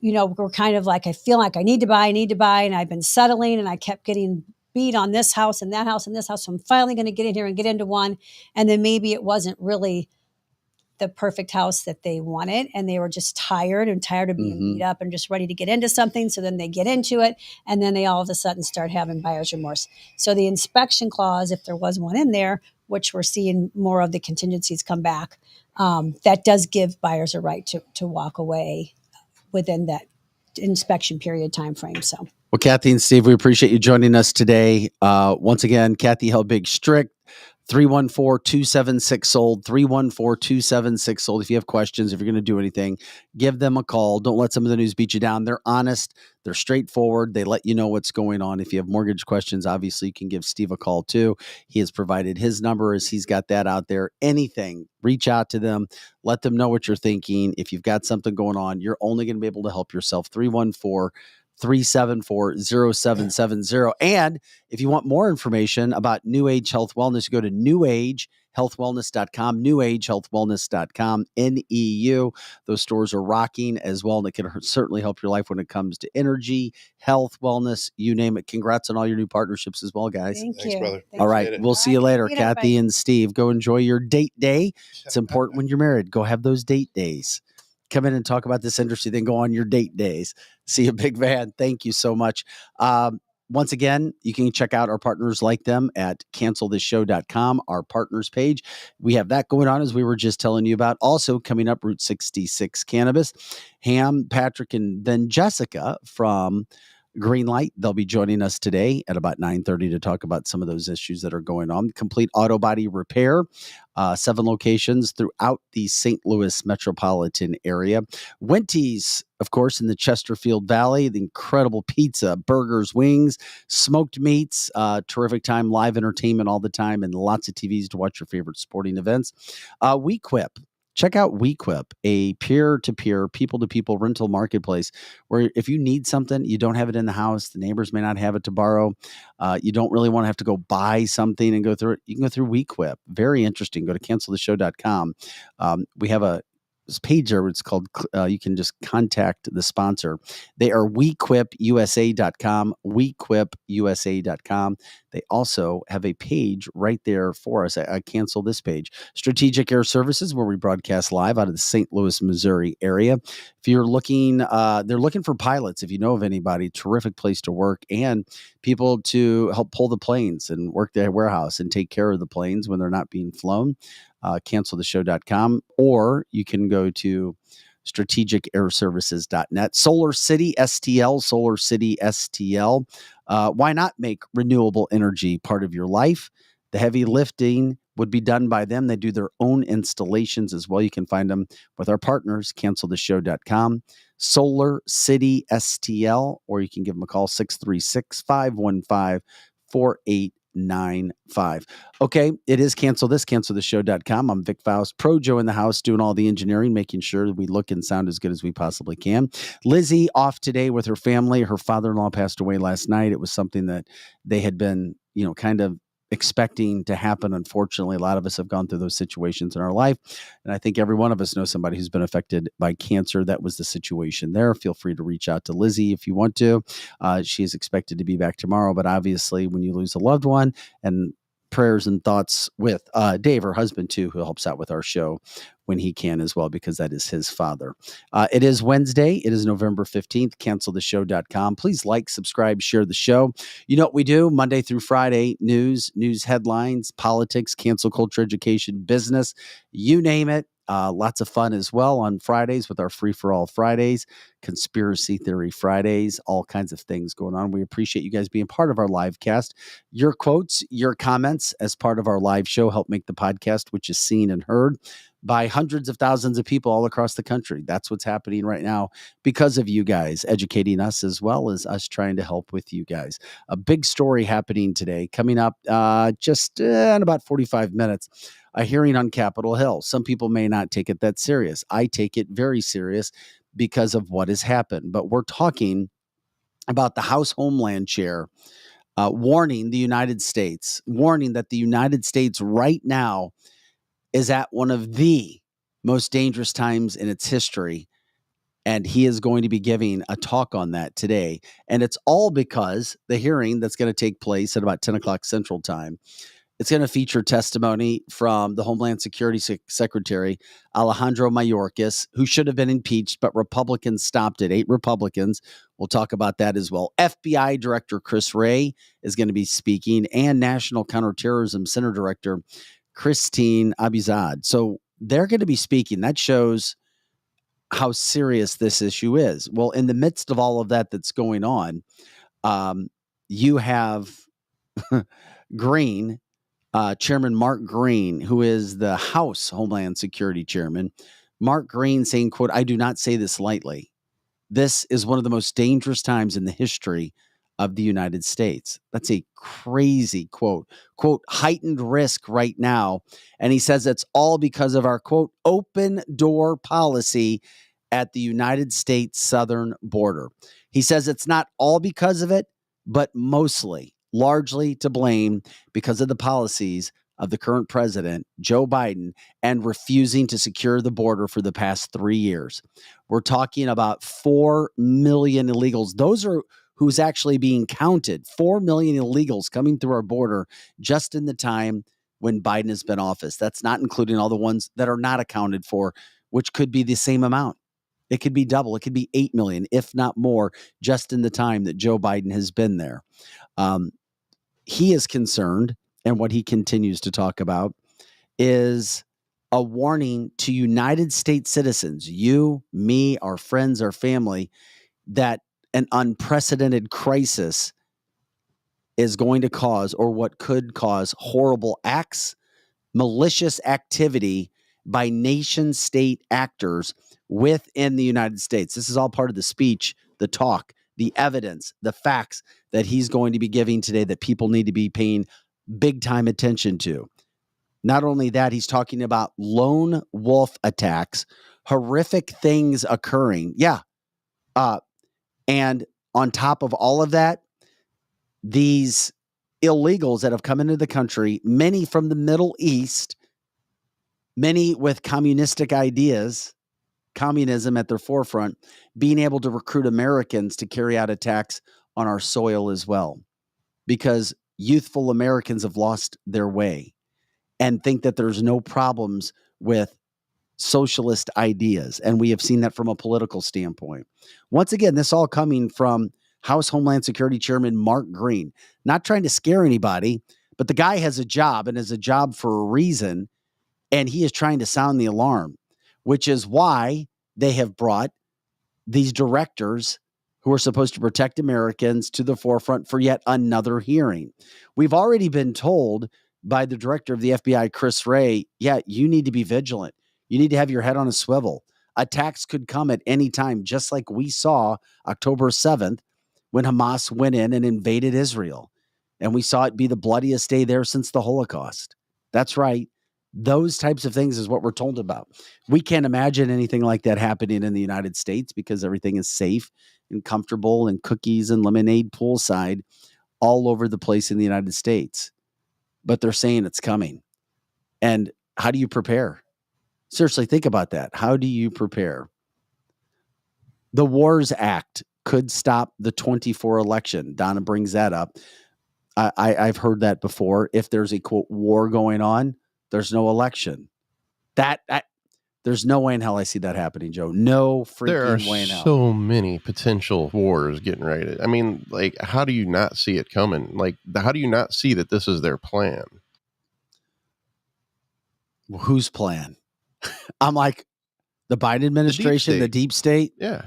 were kind of like, I feel like I need to buy, and I've been settling, and I kept getting beat on this house and that house and this house. So I'm finally going to get in here and get into one, and then maybe it wasn't really the perfect house that they wanted, and they were just tired of being beat up and just ready to get into something. So then they get into it, and then they all of a sudden start having buyer's remorse. So the inspection clause, if there was one in there, which we're seeing more of the contingencies come back, that does give buyers a right to walk away within that inspection period time frame. So Well, Kathy and Steve, we appreciate you joining us today. Once again, Kathy Helbig Strick, 314-276-SOLD, 314-276-SOLD. If you have questions, if you're going to do anything, give them a call. Don't let some of the news beat you down. They're honest. They're straightforward. They let you know what's going on. If you have mortgage questions, obviously you can give Steve a call too. He has provided his number as he's got that out there. Anything, reach out to them. Let them know what you're thinking. If you've got something going on, you're only going to be able to help yourself. 314-374-0770. And if you want more information about New Age Health Wellness, go to newagehealthwellness.com, newagehealthwellness.com, NEU. Those stores are rocking as well, and it can certainly help your life when it comes to energy, health, wellness, you name it. Congrats on all your new partnerships as well, guys. Thanks, brother. All right. We'll see you later, Good Kathy everybody. and Steve. Go enjoy your date day. It's important when you're married. Go have those date days. Come in and talk about this industry, then go on your date days. See you, big man. Thank you so much. Once again, you can check out our partners like them at cancelthisshow.com, our partners page. We have that going on, as we were just telling you about. Also coming up, Route 66 Cannabis. Ham, Patrick, and then Jessica from Greenlight. They'll be joining us today at about 9:30 to talk about some of those issues that are going on. Complete auto body repair, 7 locations throughout the St. Louis metropolitan area. Wenty's, of course, in the Chesterfield Valley. The incredible pizza, burgers, wings, smoked meats, terrific time, live entertainment all the time, and lots of TVs to watch your favorite sporting events. WeQuip. Check out WeQuip, a peer-to-peer, people-to-people rental marketplace where if you need something, you don't have it in the house, the neighbors may not have it to borrow, you don't really want to have to go buy something and go through it, you can go through WeQuip. Very interesting. Go to canceltheshow.com. We have a page there. It's called, you can just contact the sponsor. They are wequipusa.com, wequipusa.com. They also have a page right there for us. I cancel this page. Strategic Air Services, where we broadcast live out of the St. Louis, Missouri area. If you're looking, they're looking for pilots. If you know of anybody, terrific place to work, and people to help pull the planes and work their warehouse and take care of the planes when they're not being flown. Canceltheshow.com, or you can go to strategicairservices.net. Solar City STL, Solar City STL. Why not make renewable energy part of your life? The heavy lifting would be done by them. They do their own installations as well. You can find them with our partners, canceltheshow.com, Solar City STL, or you can give them a call, 636-515-4895. Okay, it is cancelthisshow.com. I'm Vic Faust, Pro Joe in the house, doing all the engineering, making sure that we look and sound as good as we possibly can. Lizzie off today with her family. Her father-in-law passed away last night. It was something that they had been, kind of expecting to happen. Unfortunately, a lot of us have gone through those situations in our life. And I think every one of us knows somebody who's been affected by cancer. That was the situation there. Feel free to reach out to Lizzie if you want to. She is expected to be back tomorrow. But obviously, when you lose a loved one, and prayers and thoughts with Dave, her husband, too, who helps out with our show when he can as well, because that is his father. It is Wednesday. It is November 15th. Canceltheshow.com. Please like, subscribe, share the show. You know what we do Monday through Friday: news headlines, politics, cancel culture, education, business, you name it. Lots of fun as well on Fridays with our Free-for-All Fridays, Conspiracy Theory Fridays, all kinds of things going on. We appreciate you guys being part of our live cast. Your quotes, your comments as part of our live show help make the podcast, which is seen and heard by hundreds of thousands of people all across the country. That's what's happening right now because of you guys educating us, as well as us trying to help with you guys. A big story happening today, coming up just in about 45 minutes. A hearing on Capitol Hill. Some people may not take it that serious. I take it very serious because of what has happened. But we're talking about the House Homeland Chair warning the United States, warning that the United States right now is at one of the most dangerous times in its history. And he is going to be giving a talk on that today. And it's all because the hearing that's going to take place at about 10 o'clock Central Time, it's going to feature testimony from the Homeland Security Secretary, Alejandro Mayorkas, who should have been impeached, but Republicans stopped it. 8 Republicans. We'll talk about that as well. FBI Director Chris Wray is going to be speaking, and National Counterterrorism Center Director Christine Abizad. So they're going to be speaking. That shows how serious this issue is. Well, in the midst of all of that that's going on, you have Green Chairman Mark Green, who is the House Homeland Security Chairman, Mark Green saying, quote, "I do not say this lightly. This is one of the most dangerous times in the history of the United States." That's a crazy quote. Quote, "heightened risk right now." And he says it's all because of our, quote, "open door policy at the United States southern border." He says it's not all because of it, but mostly, largely to blame because of the policies of the current president, Joe Biden, and refusing to secure the border for the past 3 years. We're talking about 4 million illegals. Those are who's actually being counted. 4 million illegals coming through our border just in the time when Biden has been in office. That's not including all the ones that are not accounted for, which could be the same amount. It could be double. It could be 8 million, if not more, just in the time that Joe Biden has been there. He is concerned, and what he continues to talk about is a warning to United States citizens, you, me, our friends, our family, that an unprecedented crisis is going to cause, or what could cause, horrible acts, malicious activity by nation state actors within the United States. This is all part of the speech, the talk, the evidence, the facts that he's going to be giving today that people need to be paying big time attention to. Not only that, he's talking about lone wolf attacks, horrific things occurring. Yeah. And on top of all of that, these illegals that have come into the country, many from the Middle East, many with communistic ideas, communism at their forefront, being able to recruit Americans to carry out attacks on our soil as well. Because youthful Americans have lost their way and think that there's no problems with socialist ideas. And we have seen that from a political standpoint. Once again, this all coming from House Homeland Security Chairman Mark Green. Not trying to scare anybody, but the guy has a job and is a job for a reason. And he is trying to sound the alarm, which is why they have brought these directors who are supposed to protect Americans to the forefront for yet another hearing. We've already been told by the director of the FBI, Chris Wray, yeah, you need to be vigilant. You need to have your head on a swivel. Attacks could come at any time, just like we saw October 7th when Hamas went in and invaded Israel. And we saw it be the bloodiest day there since the Holocaust. That's right. Those types of things is what we're told about. We can't imagine anything like that happening in the United States because everything is safe and comfortable and cookies and lemonade poolside all over the place in the United States. But they're saying it's coming. And how do you prepare? Seriously, think about that. How do you prepare? The Wars Act could stop the 24 election. Donna brings that up. I've heard that before. If there's a, quote, war going on, there's no election. There's no way in hell I see that happening, Joe. No freaking way in hell. There are so many potential wars getting ready. I mean, like, how do you not see it coming? Like, how do you not see that this is their plan? Well, whose plan? I'm like, the Biden administration, the deep state? Yeah.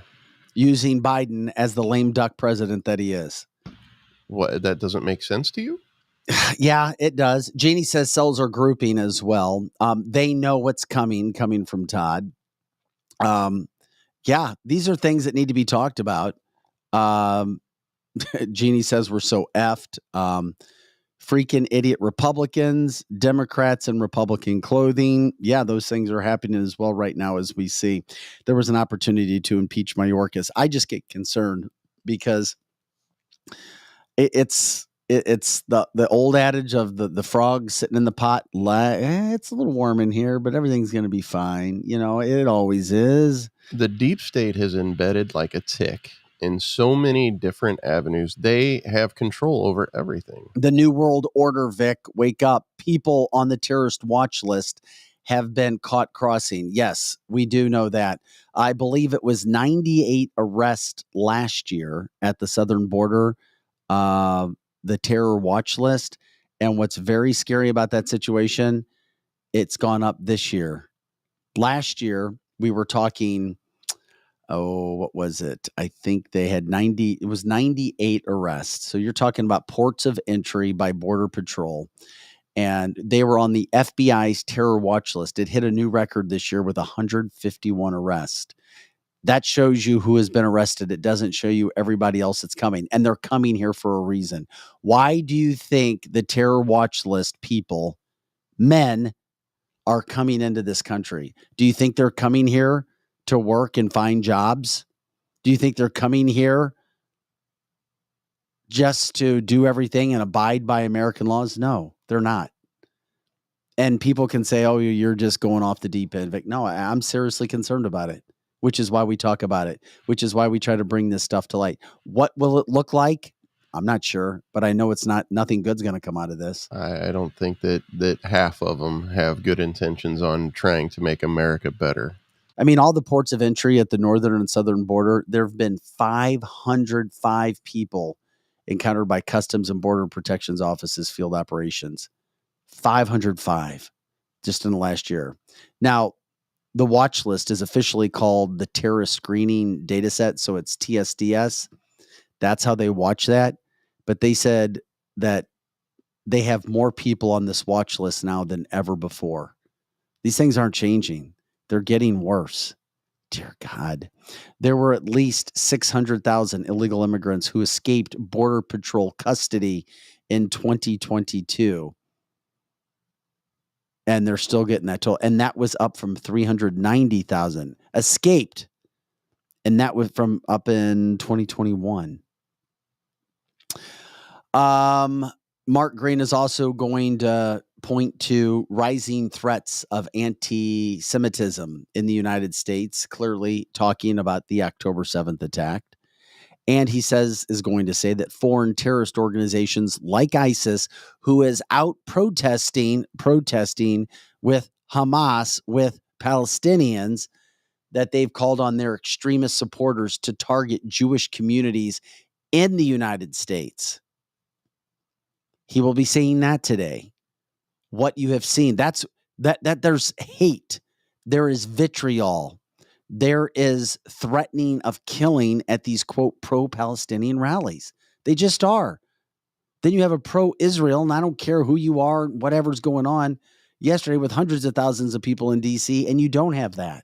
Using Biden as the lame duck president that he is. What, that doesn't make sense to you? Yeah, it does. Jeannie says cells are grouping as well. They know what's coming from Todd. Yeah, these are things that need to be talked about. Jeannie says we're so effed. Freaking idiot Republicans, Democrats in Republican clothing. Yeah, those things are happening as well right now as we see. There was an opportunity to impeach Mayorkas. I just get concerned because it's the old adage of the frog sitting in the pot. It's a little warm in here, but everything's going to be fine. You know, it always is. The deep state has embedded like a tick in so many different avenues. They have control over everything. The New World Order, Vic, wake up. People on the terrorist watch list have been caught crossing. Yes, we do know that. I believe it was 98 arrests last year at the southern border. The terror watch list. And what's very scary about that situation, it's gone up this year. Last year, we were talking, what was it? I think they had 98 arrests. So you're talking about ports of entry by Border Patrol. and they were on the FBI's terror watch list. It hit a new record this year with 151 arrests. That shows you who has been arrested. It doesn't show you everybody else that's coming, and they're coming here for a reason. Why do you think the terror watch list people, men, are coming into this country? Do you think they're coming here to work and find jobs? Do you think they're coming here just to do everything and abide by American laws? No, they're not. And people can say, oh, you're just going off the deep end. But no, I'm seriously concerned about it, which is why we talk about it, which is why we try to bring this stuff to light. What will it look like? I'm not sure, but I know it's nothing good's going to come out of this. I don't think that half of them have good intentions on trying to make America better. I mean, all the ports of entry at the northern and southern border, there have been 505 people encountered by Customs and Border Protection's offices, field operations. 505 just in the last year. Now, the watch list is officially called the Terrorist Screening Data Set, so it's TSDS. That's how they watch that. But they said that they have more people on this watch list now than ever before. These things aren't changing. They're getting worse. Dear God. There were at least 600,000 illegal immigrants who escaped Border Patrol custody in 2022. And they're still getting that toll. And that was up from 390,000 escaped. And that was from up in 2021. Mark Green is also going to point to rising threats of anti-Semitism in the United States, clearly talking about the October 7th attack. And he says is going to say that foreign terrorist organizations like ISIS, who is out protesting with Hamas, with Palestinians, that they've called on their extremist supporters to target Jewish communities in the United States. He will be saying that today. What you have seen, that there's hate, there is vitriol, there is threatening of killing at these, quote, pro-Palestinian rallies. They just are. Then you have a pro-Israel, and I don't care who you are, whatever's going on yesterday with hundreds of thousands of people in D.C., and you don't have that.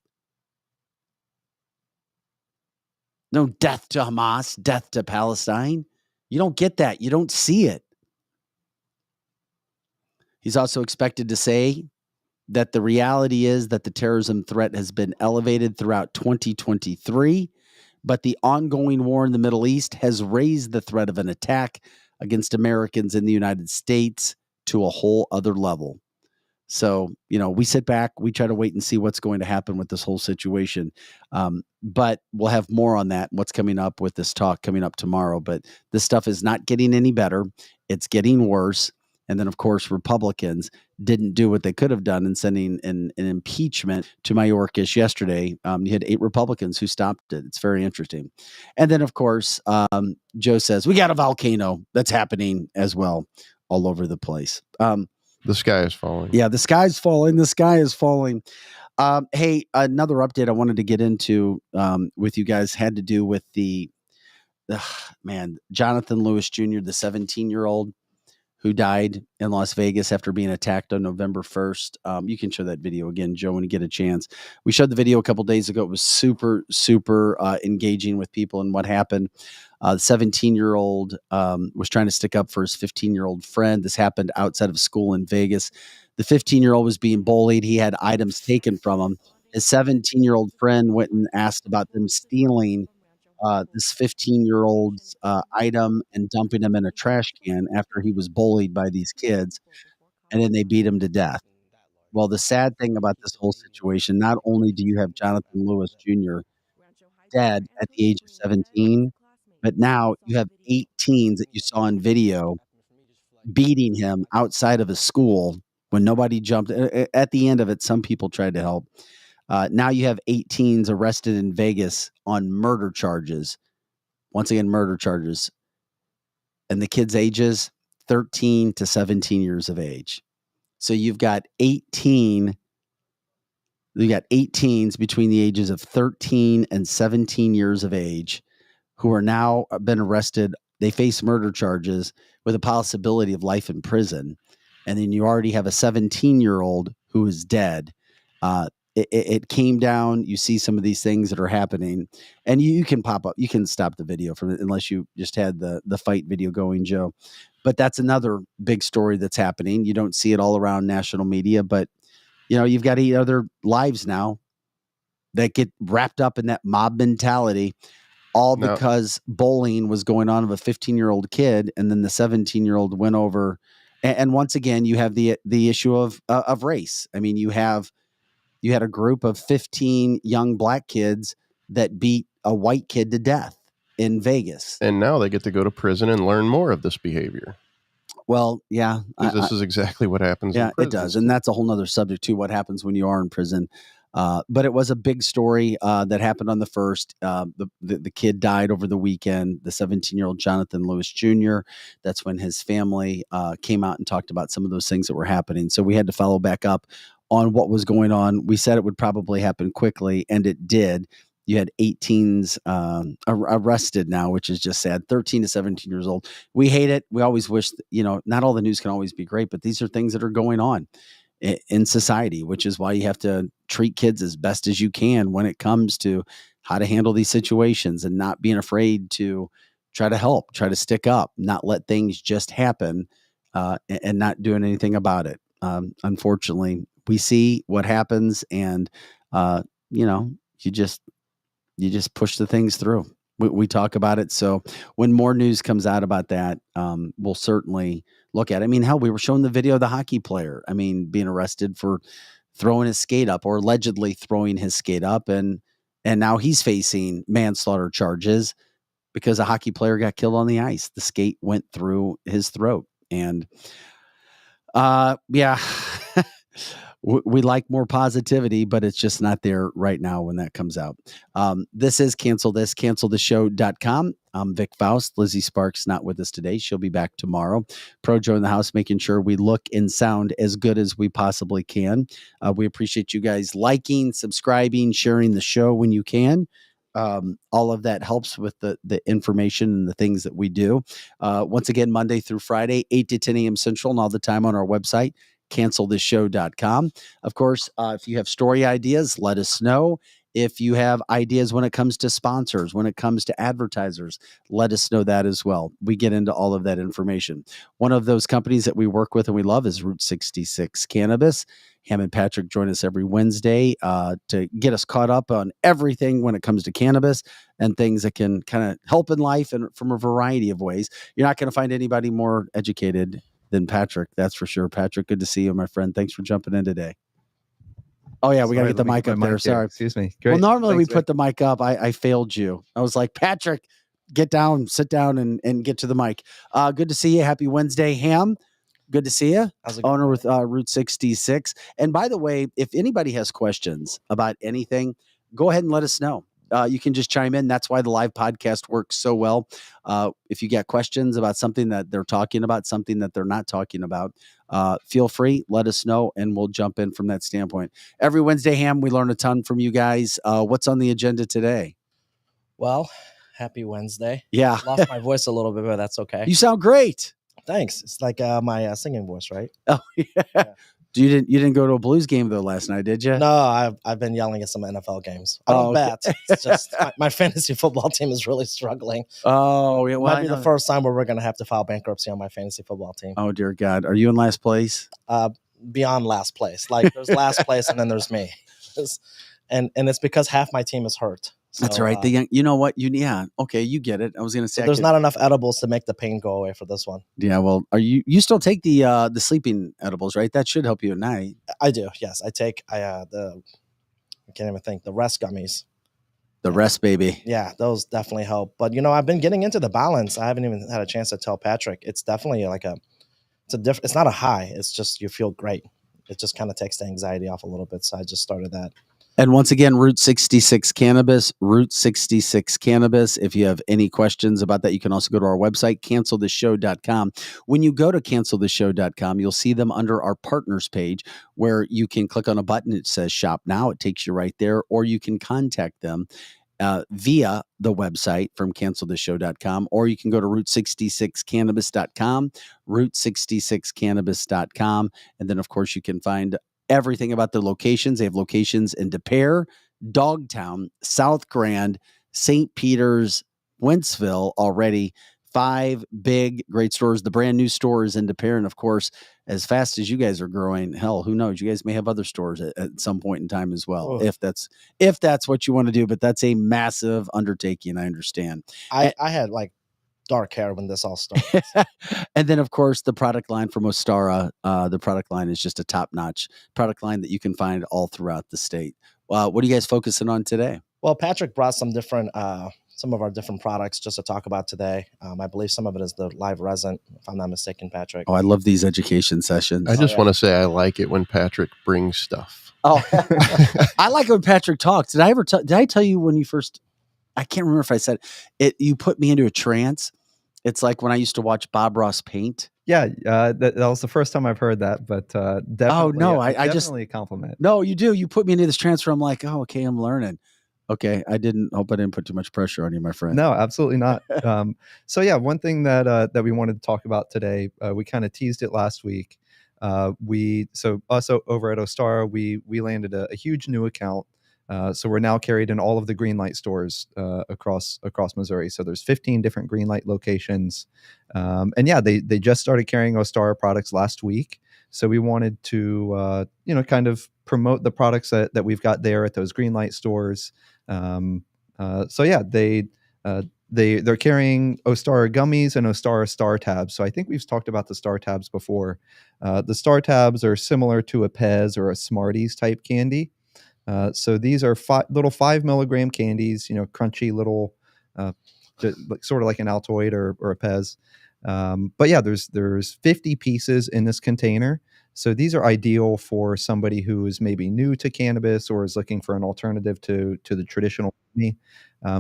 No death to Hamas, death to Palestine. You don't get that. You don't see it. He's also expected to say that the reality is that the terrorism threat has been elevated throughout 2023, but the ongoing war in the Middle East has raised the threat of an attack against Americans in the United States to a whole other level. So, we sit back, we try to wait and see what's going to happen with this whole situation. But we'll have more on that, what's coming up with this talk coming up tomorrow. But this stuff is not getting any better. It's getting worse. And then, of course, Republicans didn't do what they could have done in sending an impeachment to Mayorkas yesterday. You had 8 Republicans who stopped it. It's very interesting. And then, of course, Joe says, we got a volcano that's happening as well all over the place. The sky is falling. Yeah, the sky's falling. The sky is falling. Hey, another update I wanted to get into with you guys had to do with Jonathan Lewis Jr., the 17-year-old who died in Las Vegas after being attacked on November 1st. You can show that video again, Joe, when you get a chance. We showed the video a couple days ago. It was super, super engaging with people and what happened. The 17-year-old was trying to stick up for his 15-year-old friend. This happened outside of school in Vegas. The 15-year-old was being bullied. He had items taken from him. His 17-year-old friend went and asked about them stealing this 15-year-old's item and dumping him in a trash can after he was bullied by these kids, and then they beat him to death. Well, the sad thing about this whole situation, not only do you have Jonathan Lewis Jr. dead at the age of 17, but now you have 8 teens that you saw in video beating him outside of a school when nobody jumped. At the end of it, some people tried to help. Now you have 8 teens arrested in Vegas on murder charges. Once again, murder charges. And the kids' ages 13 to 17 years of age. So you've got 8 teens between the ages of 13 and 17 years of age who are now been arrested. They face murder charges with a possibility of life in prison. and then you already have a 17-year-old who is dead. It came down. You see some of these things that are happening, and you can pop up. You can stop the video from it unless you just had the fight video going, Joe. But that's another big story that's happening. You don't see it all around national media, but you've got 8 other lives now that get wrapped up in that mob mentality, all No. because bullying was going on of a 15-year-old kid, and then the 17-year-old went over. And once again, you have the issue of race. I mean, you had a group of 15 young black kids that beat a white kid to death in Vegas. And now they get to go to prison and learn more of this behavior. Well, yeah. This is exactly what happens Yeah, in prison. it does. And that's a whole nother subject too, what happens when you are in prison. But it was a big story that happened on the first. The kid died over the weekend, the 17-year-old Jonathan Lewis Jr. That's when his family came out and talked about some of those things that were happening. So we had to follow back up on what was going on. We said it would probably happen quickly, and it did. You had 18s arrested now, which is just sad. 13 to 17 years old. We hate it. We always wish, not all the news can always be great, but these are things that are going on in society, which is why you have to treat kids as best as you can when it comes to how to handle these situations, and not being afraid to try to help, try to stick up, not let things just happen, and not doing anything about it. Unfortunately, we see what happens, and you just push the things through. We talk about it. So when more news comes out about that, we'll certainly look at it. I mean, hell, we were showing the video of the hockey player, being arrested for throwing his skate up, or allegedly throwing his skate up. And now he's facing manslaughter charges because a hockey player got killed on the ice. The skate went through his throat. And yeah, we like more positivity, but it's just not there right now when that comes out. This is canceltheshow.com. I'm Vic Faust. Lizzie Sparks not with us today. She'll be back tomorrow. Projo in the house, making sure we look and sound as good as we possibly can. We appreciate you guys liking, subscribing, sharing the show when you can. All of that helps with the information and the things that we do. Once again, Monday through Friday, 8 to 10 a.m. Central, and all the time on our website, canceltheshow.com. Of course, if you have story ideas, let us know. If you have ideas when it comes to sponsors, when it comes to advertisers, let us know that as well. We get into all of that information. One of those companies that we work with and we love is Route 66 Cannabis. Ham and Patrick join us every Wednesday to get us caught up on everything when it comes to cannabis and things that can kind of help in life, and from a variety of ways. You're not going to find anybody more educated than Patrick, that's for sure. Patrick, good to see you, my friend. Thanks for jumping in today. Oh yeah, we got to get the mic up there. Sorry. Excuse me. Great. Well, normally Thanks, we put the mic up. I failed you. I was like, Patrick, get down, sit down, and get to the mic. Good to see you. Happy Wednesday, Ham. Good to see you. Owner with Route 66. And by the way, if anybody has questions about anything, go ahead and let us know. You can just chime in. That's why the live podcast works so well. If you get questions about something that they're talking about, something that they're not talking about, feel free, let us know, and we'll jump in from that standpoint. Every Wednesday, Ham, we learn a ton from you guys. What's on the agenda today? Well, happy Wednesday. Yeah. Lost my voice a little bit, but that's okay. You sound great. Thanks. It's like my singing voice, right? Oh, yeah. You didn't go to a Blues game though last night, did you? No, I've been yelling at some NFL games. I don't bet. It's just my fantasy football team is really struggling. Oh, yeah. Well, might be the first time where we're going to have to file bankruptcy on my fantasy football team. Oh dear God, are you in last place? Beyond last place. Like there's last place and then there's me, and it's because half my team is hurt. So, that's right. You know what? Okay, you get it. I was going to say there's not enough edibles to make the pain go away for this one. Yeah, well, you still take the sleeping edibles, right? That should help you at night. I do. Yes, I take I can't even think, the rest gummies. The rest, baby. Yeah, those definitely help. But I've been getting into the balance. I haven't even had a chance to tell Patrick. It's definitely like it's not a high. It's just you feel great. It just kind of takes the anxiety off a little bit. So I just started that. And once again, Route 66 Cannabis, Route 66 Cannabis. If you have any questions about that, you can also go to our website, canceltheshow.com. When you go to canceltheshow.com, you'll see them under our partners page, where you can click on a button. It says shop now. It takes you right there, or you can contact them via the website from cancelthisshow.com, or you can go to route66cannabis.com, route66cannabis.com. And then, of course, you can find everything about the locations. They have locations in De Pere, Dogtown, South Grand, St. Peter's, Wentzville already. 5 big, great stores. The brand new store is in De Pere. And of course, as fast as you guys are growing, hell, who knows? You guys may have other stores at some point in time as well, Oh. if that's what you want to do. But that's a massive undertaking, I understand. I had like dark hair when this all started. And then, of course, the product line from Ostara. The product line is just a top-notch product line that you can find all throughout the state. What are you guys focusing on today? Well, Patrick brought some of our different products just to talk about today. I believe some of it is the live resin, if I'm not mistaken, Patrick. Oh, I love these education sessions. I just want to say I like it when Patrick brings stuff. Oh, I like it when Patrick talks. Did I tell you when you first? I can't remember if I said it. You put me into a trance. It's like when I used to watch Bob Ross paint. Yeah, that was the first time I've heard that, but definitely. Oh no, I definitely just a compliment. No, you do. You put me into this trance where I'm like, oh, okay, I'm learning. Okay, I hope I didn't put too much pressure on you, my friend. No, absolutely not. So yeah, one thing that we wanted to talk about today, we kind of teased it last week. Us over at Ostara, we landed a huge new account. So we're now carried in all of the Greenlight stores across Missouri. So there's 15 different Greenlight locations, and yeah, they just started carrying Ostara products last week. So we wanted to kind of promote the products that we've got there at those Greenlight stores. So yeah, they're carrying Ostara gummies and Ostara Star Tabs. So I think we've talked about the Star Tabs before. The Star Tabs are similar to a Pez or a Smarties type candy. So these are little 5 milligram candies, crunchy little, sort of like an Altoid or a Pez. But yeah, there's 50 pieces in this container. So these are ideal for somebody who is maybe new to cannabis or is looking for an alternative to the traditional gummy.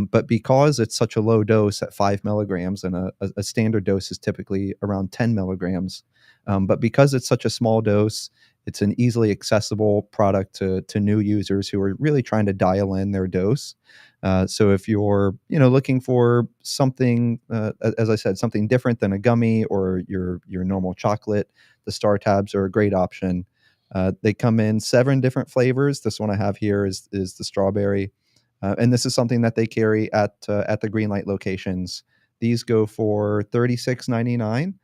But because it's such a low dose at 5 milligrams, and a standard dose is typically around 10 milligrams, but because it's such a small dose, it's an easily accessible product to new users who are really trying to dial in their dose. So if you're looking for something, as I said, something different than a gummy or your normal chocolate, the Star Tabs are a great option. They come in 7 different flavors. This one I have here is the strawberry, and this is something that they carry at the Greenlight locations. These go for $36.99.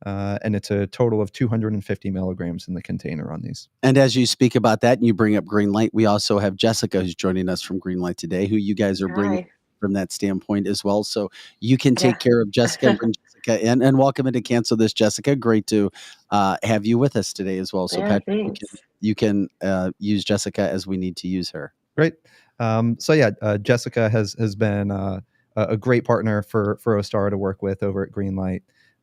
And it's a total of 250 milligrams in the container on these. And as you speak about that and you bring up Greenlight, we also have Jessica who's joining us from Greenlight today, who you guys are bringing from that standpoint as well. So you can take care of Jessica and bring Jessica in. And welcome into Cancel This, Jessica. Great to have you with us today as well. So Patrick, you can use Jessica as we need to use her. Great. Jessica has been a great partner for Ostara to work with over at Greenlight.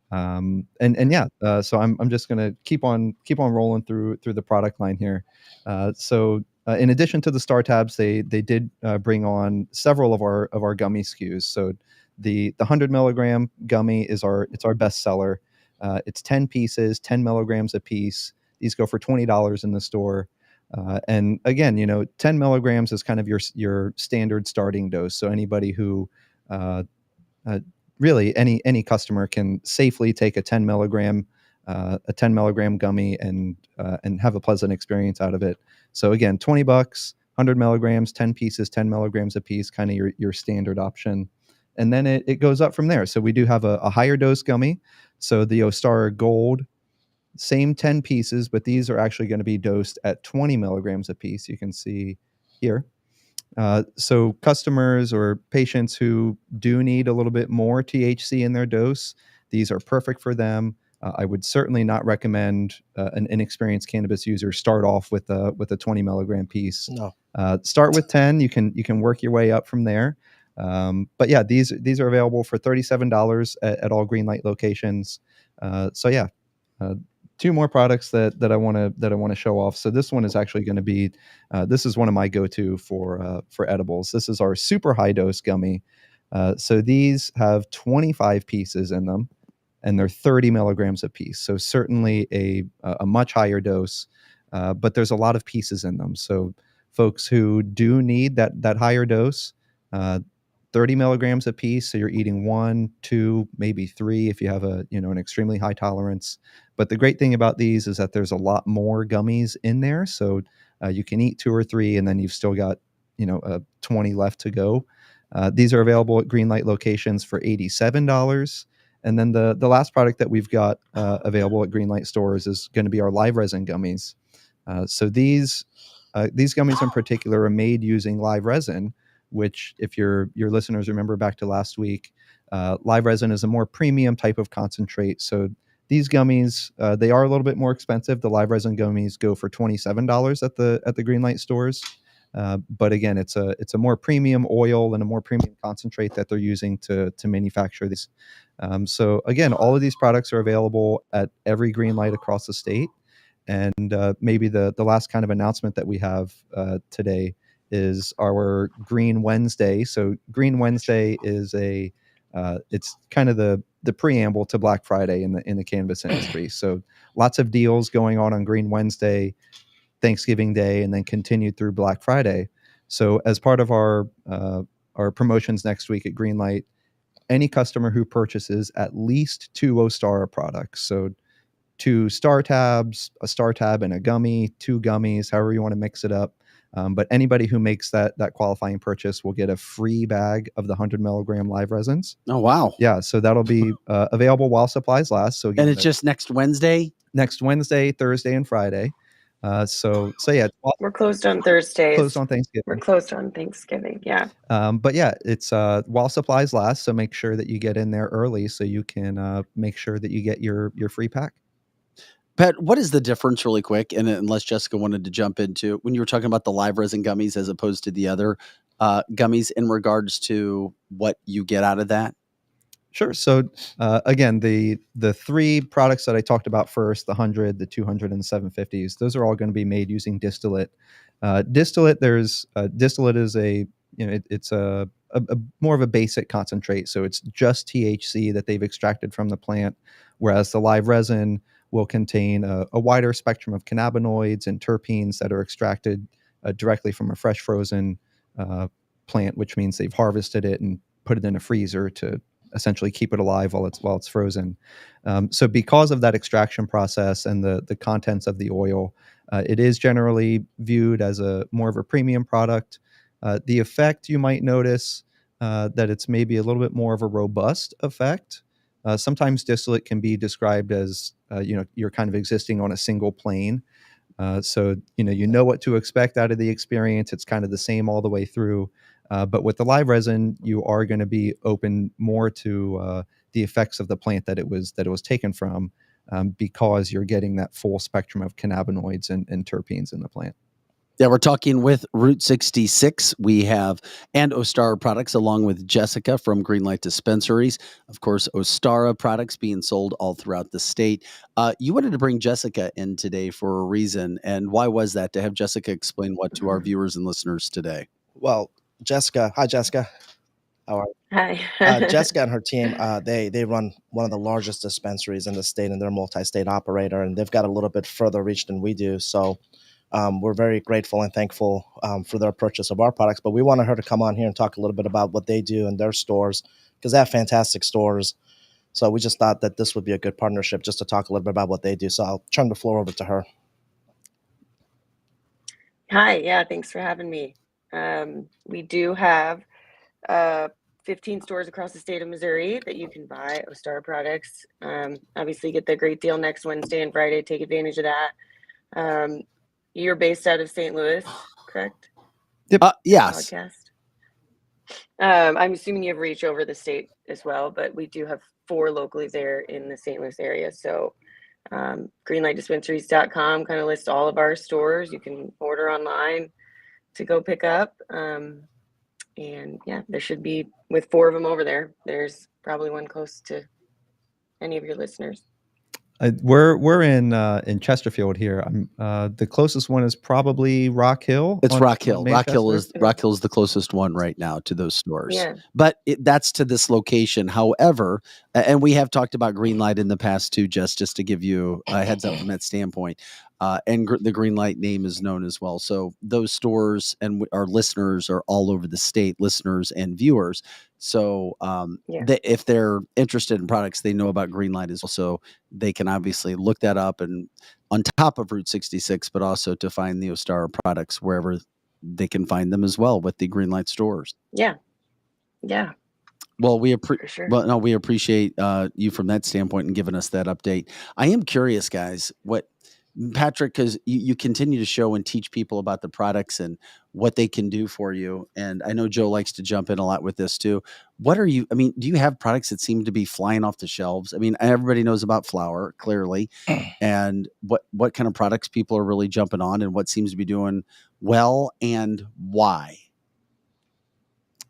So I'm just going to keep on rolling through the product line here. In addition to the Star Tabs, they did bring on several of our gummy SKUs. So the 100 milligram gummy is our best seller. It's 10 pieces, 10 milligrams a piece. These go for $20 in the store. And again, 10 milligrams is kind of your standard starting dose. So anybody who really any customer can safely take a 10 milligram gummy and have a pleasant experience out of it. So again, $20, 100 milligrams, 10 pieces, 10 milligrams a piece, kind of your standard option. And then it goes up from there. So we do have a higher dose gummy. So the Ostara Gold, same 10 pieces, but these are actually going to be dosed at 20 milligrams a piece. You can see here. So customers or patients who do need a little bit more THC in their dose, these are perfect for them. I would certainly not recommend an inexperienced cannabis user start off with a 20 milligram piece. No. Start with 10. You can work your way up from there. But yeah, these are available for $37 at all Greenlight locations. 2 more products that I want to show off. So this one is actually going to be this is one of my go-to for edibles. This is our super high dose gummy. So these have 25 pieces in them, and they're 30 milligrams a piece. So certainly a much higher dose, but there's a lot of pieces in them. So folks who do need that higher dose, 30 milligrams a piece. So you're eating 1, 2, maybe 3 if you have an extremely high tolerance. But the great thing about these is that there's a lot more gummies in there. So you can eat 2 or 3, and then you've still got 20 left to go. These are available at Greenlight locations for $87. And then the last product that we've got available at Greenlight stores is going to be our live resin gummies. So these gummies in particular are made using live resin, which, if your listeners remember back to last week, live resin is a more premium type of concentrate. So these gummies, they are a little bit more expensive. The live resin gummies go for $27 at the Greenlight stores. But again, it's a more premium oil and a more premium concentrate that they're using to manufacture these. So again, all of these products are available at every Greenlight across the state. And maybe the last kind of announcement that we have today is our Green Wednesday. So Green Wednesday is it's kind of the preamble to Black Friday in the cannabis industry. So lots of deals going on Green Wednesday, Thanksgiving Day, and then continued through Black Friday. So as part of our promotions next week at Greenlight, any customer who purchases at least 2 Ostara products, so 2 Star Tabs, a Star Tab and a gummy, 2 gummies, however you want to mix it up. But anybody who makes that qualifying purchase will get a free bag of the 100 milligram live resins. Oh, wow. Yeah, so that'll be available while supplies last. So again, And it's just next Wednesday? Next Wednesday, Thursday, and Friday. So yeah, we're closed on Thursdays. Closed on Thanksgiving. We're closed on Thanksgiving. Yeah. But yeah, it's while supplies last. So make sure that you get in there early so you can make sure that you get your free pack. Pat, what is the difference, really quick? And unless Jessica wanted to jump into, when you were talking about the live resin gummies as opposed to the other gummies, in regards to what you get out of that? Sure. So again, the 3 products that I talked about first, the 100, the 200, and the 750s, those are all going to be made using distillate. Distillate is it's a more of a basic concentrate. So it's just THC that they've extracted from the plant, whereas the live resin will contain a wider spectrum of cannabinoids and terpenes that are extracted directly from a fresh frozen plant, which means they've harvested it and put it in a freezer to essentially keep it alive while it's frozen. So because of that extraction process and the contents of the oil, it is generally viewed as more of a premium product. The effect, you might notice that it's maybe a little bit more of a robust effect. Sometimes distillate can be described as you're kind of existing on a single plane. So you know what to expect out of the experience. It's kind of the same all the way through. But with the live resin, you are going to be open more to the effects of the plant that it was taken from, because you're getting that full spectrum of cannabinoids and terpenes in the plant. Yeah, we're talking with Route 66. We have and Ostara products along with Jessica from Greenlight Dispensaries. Of course, Ostara products being sold all throughout the state. You wanted to bring Jessica in today for a reason. And why was that? To have Jessica explain what to our viewers and listeners today? Well, Jessica. Hi, Jessica. How are you? Hi. Jessica and her team, they run one of the largest dispensaries in the state, and they're a multi-state operator, and they've got a little bit further reach than we do. So we're very grateful and thankful for their purchase of our products. But we wanted her to come on here and talk a little bit about what they do in their stores, because they have fantastic stores. So we just thought that this would be a good partnership just to talk a little bit about what they do. So I'll turn the floor over to her. Hi. Yeah. Thanks for having me. We do have 15 stores across the state of Missouri that you can buy Ostara products. Obviously, get the great deal next Wednesday and Friday. Take advantage of that. You're based out of St. Louis, correct? Yep. Yes. Podcast. I'm assuming you have reach over the state as well, but we do have 4 locally there in the St. Louis area. So greenlightdispensaries.com kind of lists all of our stores. You can order online to go pick up. And yeah, there should be, with 4 of them over there, there's probably one close to any of your listeners. We're in Chesterfield here. The closest one is probably Rock Hill. It's Rock Hill. Rock Hill is the closest one right now to those stores. Yeah. But that's to this location. However, and we have talked about Greenlight in the past too, just to give you a heads up from that standpoint. and the Greenlight name is known as well. So those stores and our listeners are all over the state, listeners and viewers. So if they're interested in products, they know about Greenlight as well. So they can obviously look that up, and on top of Route 66, but also to find the Ostara products wherever they can find them as well with the Greenlight stores. Yeah. Well, we sure. we appreciate you from that standpoint and giving us that update. I am curious, guys, what Patrick, because you continue to show and teach people about the products and what they can do for you. And I know Joe likes to jump in a lot with this too. Do you have products that seem to be flying off the shelves? I mean, everybody knows about flour, clearly. And what kind of products people are really jumping on and what seems to be doing well and why?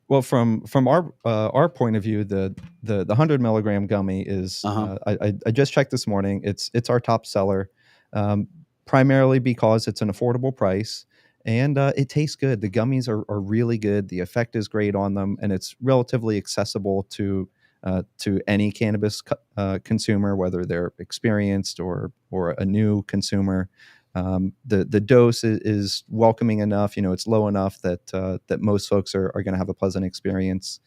Well, from our point of view, the 100 milligram gummy is I just checked this morning. It's our top seller, primarily because it's an affordable price and it tastes good. The gummies are really good. The effect is great on them, and it's relatively accessible to any cannabis consumer, whether they're experienced or a new consumer. The dose is welcoming enough. It's low enough that most folks are going to have a pleasant experience.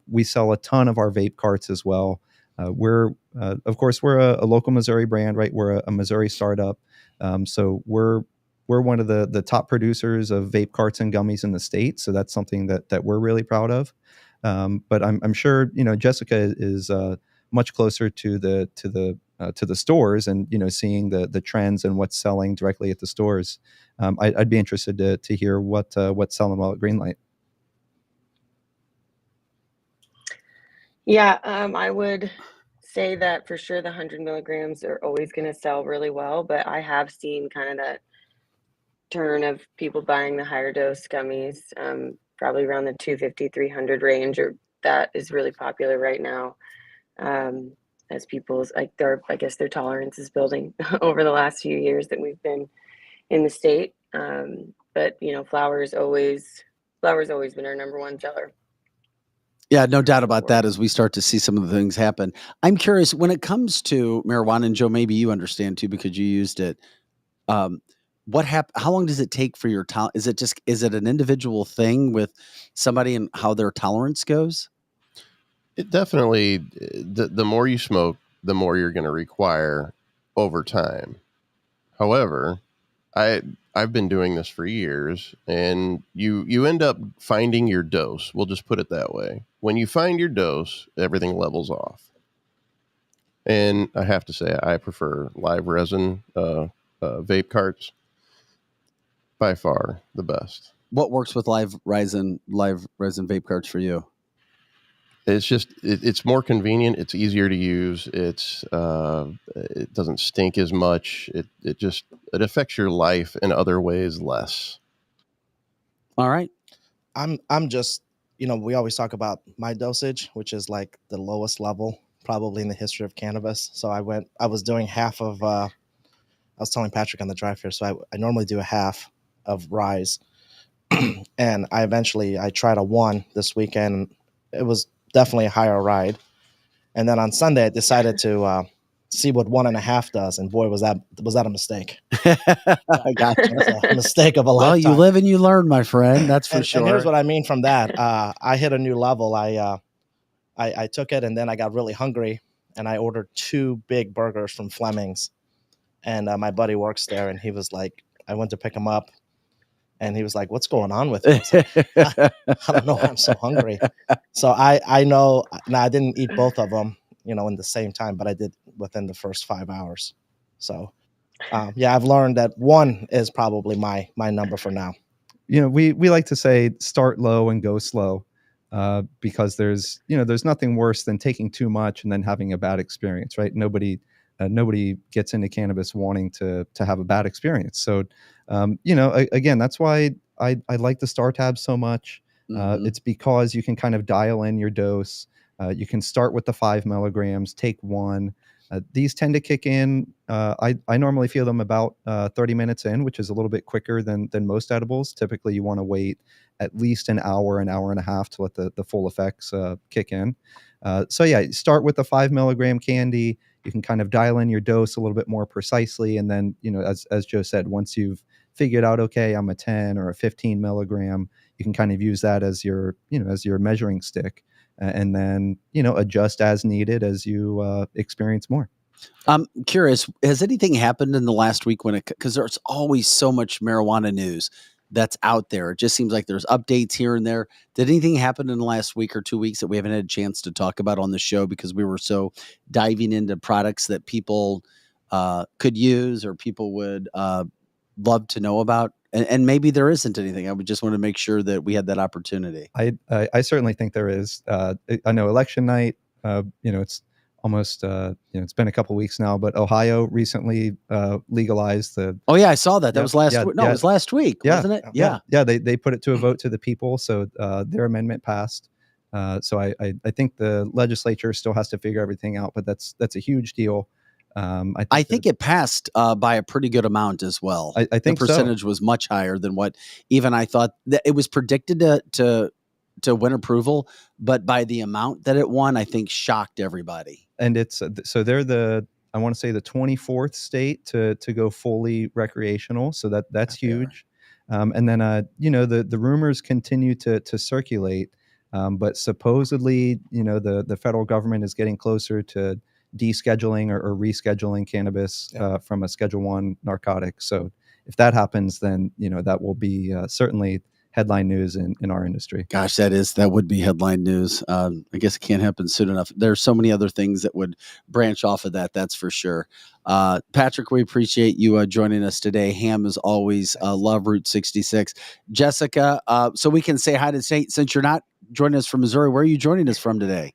We sell a ton of our vape carts as well. We're a local Missouri brand, right? We're a Missouri startup, so we're one of the top producers of vape carts and gummies in the state. So that's something that we're really proud of. But I'm sure Jessica is much closer to the stores and seeing the trends and what's selling directly at the stores. I'd be interested to hear what's selling well at Greenlight. Yeah, I would say that for sure the 100 milligrams are always going to sell really well, but I have seen kind of that turn of people buying the higher dose gummies, probably around the 250, 300 range, or that is really popular right now. As people's I guess their tolerance is building over the last few years that we've been in the state. But flour's always been our number one seller. Yeah, no doubt about that as we start to see some of the things happen. I'm curious when it comes to marijuana, and Joe, maybe you understand too because you used it. How long does it take for your is it an individual thing with somebody and how their tolerance goes? It definitely, the more you smoke, the more you're going to require over time. However, I've been doing this for years, and you end up finding your dose. We'll just put it that way. When you find your dose, everything levels off. And I have to say, I prefer live resin vape carts. By far the best. What works with live resin vape carts for you? It's just it's more convenient. It's easier to use. It doesn't stink as much. It affects your life in other ways less. All right. I'm just we always talk about my dosage, which is like the lowest level probably in the history of cannabis. So I was doing half of. I was telling Patrick on the drive here. So I normally do a half of Rise, and I tried a 1 this weekend. It was definitely a higher ride. And then on Sunday, I decided to see what 1.5 does. And boy, was that a mistake. I got you. That's a mistake of a lifetime. Well, you live and you learn, my friend. That's for sure. And here's what I mean from that. I hit a new level. I took it, and then I got really hungry, and I ordered 2 big burgers from Fleming's. And my buddy works there, and he was like, I went to pick him up. And he was like, "What's going on with you?" I don't know. I'm so hungry. So I know. Now I didn't eat both of them, in the same time, but I did within the first 5 hours. So, I've learned that 1 is probably my number for now. We like to say start low and go slow, because there's nothing worse than taking too much and then having a bad experience, right? Nobody gets into cannabis wanting to have a bad experience. So, again, that's why I like the Star Tab so much. It's because you can kind of dial in your dose. You can start with the 5 milligrams, take 1. These tend to kick in. I normally feel them about 30 minutes in, which is a little bit quicker than most edibles. Typically, you want to wait at least an hour and a half to let the full effects kick in. So start with the 5 milligram candy. you can kind of dial in your dose a little bit more precisely. And then, as Joe said, once you've figured out, okay, I'm a 10 or a 15 milligram, you can kind of use that as your measuring stick, and then, adjust as needed as you experience more. I'm curious, has anything happened in the last week because there's always so much marijuana news that's out there. It just seems like there's updates here and there. Did anything happen in the last week or 2 weeks that we haven't had a chance to talk about on the show because we were so diving into products that people could use or people would love to know about? And maybe there isn't anything. I would just want to make sure that we had that opportunity. I certainly think there is. I know election night, it's almost, it's been a couple weeks now, but Ohio recently legalized the. Oh yeah, I saw that. That was last week. No, it was last week, wasn't it? Yeah. They put it to a vote to the people, so their amendment passed. So I think the legislature still has to figure everything out, but that's a huge deal. I think it passed by a pretty good amount as well. I think the percentage was much higher than what even I thought. That it was predicted to win approval, but by the amount that it won, I think shocked everybody. And it's so they're I want to say the 24th state to go fully recreational. So that's huge. And then the rumors continue to circulate, but supposedly the federal government is getting closer to descheduling or rescheduling cannabis from a Schedule 1 narcotic. So if that happens, then that will be certainly headline news in our industry. Gosh, that would be headline news. I guess it can't happen soon enough. There's so many other things that would branch off of that. That's for sure. Patrick, we appreciate you joining us today. Ham as always. Love Route 66. Jessica, so we can say hi to Saint since you're not joining us from Missouri. Where are you joining us from today?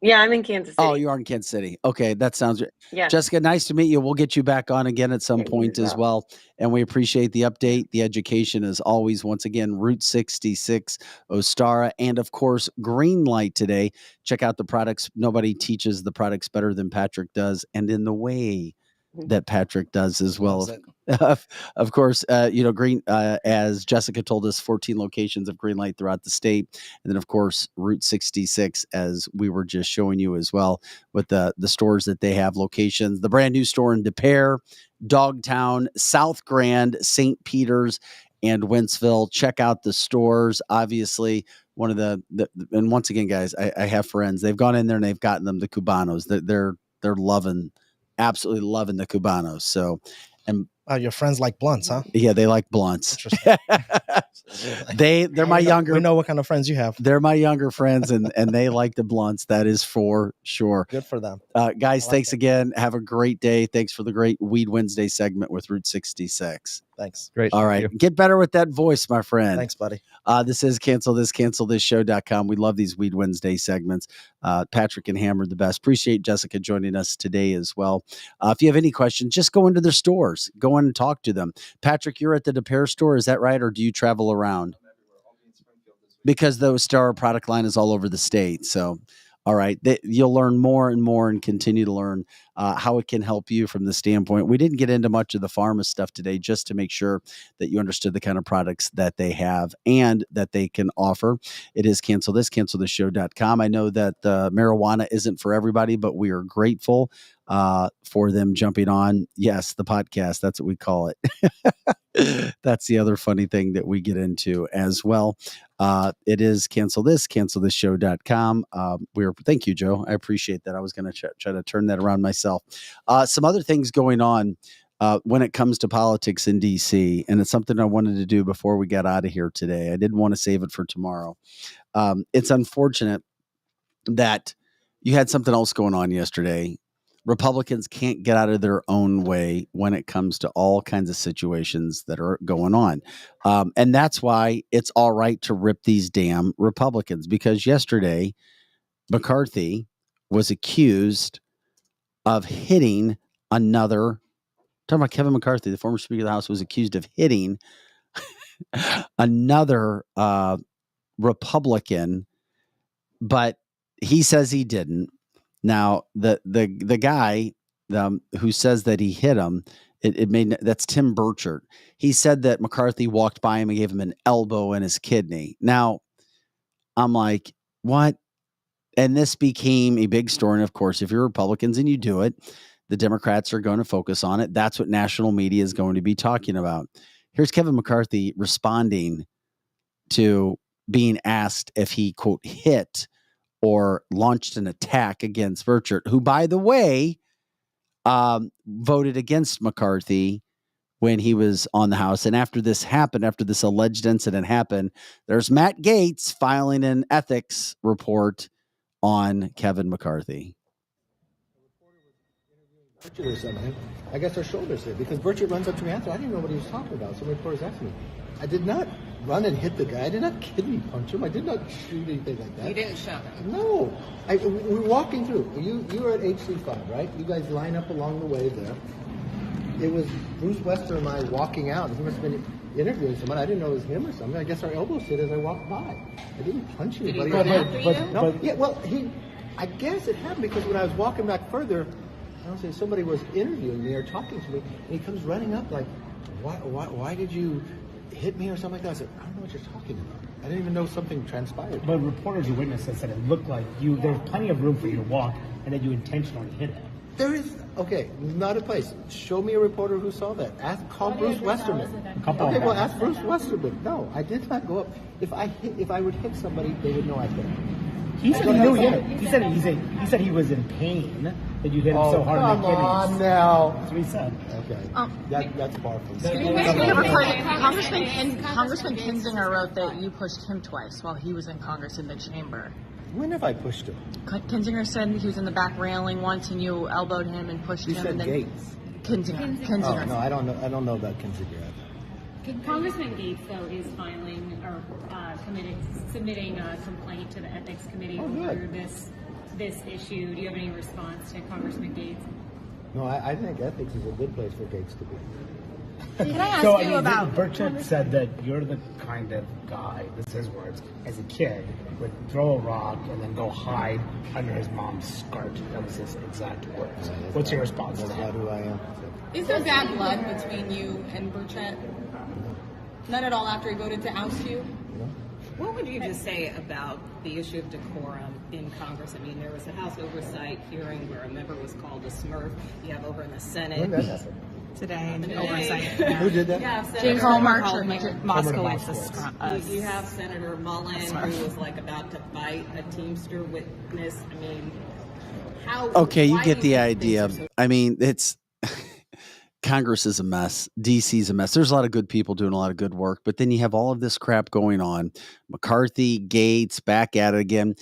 Yeah, I'm in Kansas City. Oh, you are in Kansas City. Okay, that sounds good. Yeah. Jessica, nice to meet you. We'll get you back on again at some point as well. And we appreciate the update, the education as always. Once again, Route 66, Ostara, and of course, Green Light today. Check out the products. Nobody teaches the products better than Patrick does, and in the way that Patrick does as well. Of course, Green, as Jessica told us, 14 locations of Green Light throughout the state. And then, of course, Route 66, as we were just showing you as well, with the stores that they have locations. The brand new store in Des Peres, Dogtown, South Grand, St. Peters, and Wentzville. Check out the stores. Obviously, one of the and once again, guys, I have friends. They've gone in there and they've gotten them the Cubanos. They're absolutely loving the Cubanos. So, and your friends like blunts, huh? Yeah, they like blunts. They're my younger. We know what kind of friends you have. They're my younger friends, and they like the blunts. That is for sure. Good for them, guys. Thanks again. Have a great day. Thanks for the great Weed Wednesday segment with Route 66. Thanks. Great. All right, get better with that voice, my friend. Thanks, buddy. This is cancelthisshow.com. We love these Weed Wednesday segments. Patrick and Ham are the best. Appreciate Jessica joining us today as well. If you have any questions, just go into their stores. Go in and talk to them. Patrick, you're at the Des Peres store. Is that right? Or do you travel around? Because the Ostara product line is all over the state. So, all right, you'll learn more and more and continue to learn how it can help you from the standpoint. We didn't get into much of the pharma stuff today just to make sure that you understood the kind of products that they have and that they can offer. It is cancelthisshow.com. I know that marijuana isn't for everybody, but we are grateful for them jumping on. Yes, the podcast. That's what we call it. That's the other funny thing that we get into as well. It is cancelthisshow.com. Thank you, Joe. I appreciate that. I was going to try to turn that around myself. Some other things going on when it comes to politics in DC, and it's something I wanted to do before we got out of here today. I didn't want to save it for tomorrow. It's unfortunate that you had something else going on yesterday. Republicans can't get out of their own way when it comes to all kinds of situations that are going on. And that's why it's all right to rip these damn Republicans, because yesterday McCarthy was accused of hitting talking about Kevin McCarthy, the former Speaker of the House, was accused of hitting another Republican, but he says he didn't. Now, the guy who says that he hit him, that's Tim Burchard. He said that McCarthy walked by him and gave him an elbow in his kidney. Now, I'm like, what? And this became a big story. And of course, if you're Republicans and you do it, the Democrats are going to focus on it. That's what national media is going to be talking about. Here's Kevin McCarthy responding to being asked if he, quote, hit or launched an attack against Burchett, who, by the way, voted against McCarthy when he was on the House. And after this happened, after this alleged incident happened, there's Matt Gaetz filing an ethics report on Kevin McCarthy. Burchett or something. I guess our shoulders hit because Burchett runs up to me after. I didn't know what he was talking about. Some reporters asked me. I did not run and hit the guy. I did not kidney punch him. I did not shoot anything like that. You didn't shove him? No. We were walking through. You were at HC5, right? You guys line up along the way there. It was Bruce Wester and I walking out. He must have been interviewing someone. I didn't know it was him or something. I guess our elbows hit as I walked by. I didn't punch anybody. I guess it happened because when I was walking back further, I don't say somebody was interviewing me or talking to me, and he comes running up like, why did you hit me or something like that? I said, I don't know what you're talking about. I didn't even know something transpired. But reporters or witnesses said it looked like there's plenty of room for you to walk and that you intentionally hit him. There is, okay, not a place. Show me a reporter who saw that. Call Bruce Westerman. Ask Bruce Westerman. No, I did not go up. If I would hit somebody, they would know I hit him. He said he knew you hit him. He said he was in pain that you hit him so hard in the kidneys. Come on now. That's what he said. Okay. That's far from Congressman Kinzinger wrote that you pushed him twice while he was in Congress in the chamber. When have I pushed him? Kinzinger said he was in the back railing once and you elbowed him and pushed him. You said and then Gates. Kinzinger. Oh, no, I don't know about Kinzinger. Congressman Gaetz, though, is filing or submitting a complaint to the Ethics Committee over this issue. Do you have any response to Congressman Gaetz? No, I think ethics is a good place for Gaetz to be. Can I ask you about... Burchett said that you're the kind of guy, this is his words, as a kid, would throw a rock and then go hide under his mom's skirt. That was his exact words. What's your response to that? That's not who I am. Is there bad blood between you and Burchett? None at all after he voted to oust you? What would you just say about the issue of decorum in Congress? I mean, there was a House oversight hearing where a member was called a Smurf. You have over in the Senate. When did that happen? Today. Oversight. Who did that? Yeah, James Moskowitz. You have Senator Mullen who was like about to bite a Teamster witness. I mean, how? Okay, you get the idea. I mean, it's Congress is a mess. DC's a mess. There's a lot of good people doing a lot of good work, but then you have all of this crap going on. McCarthy, Gaetz, back at it again.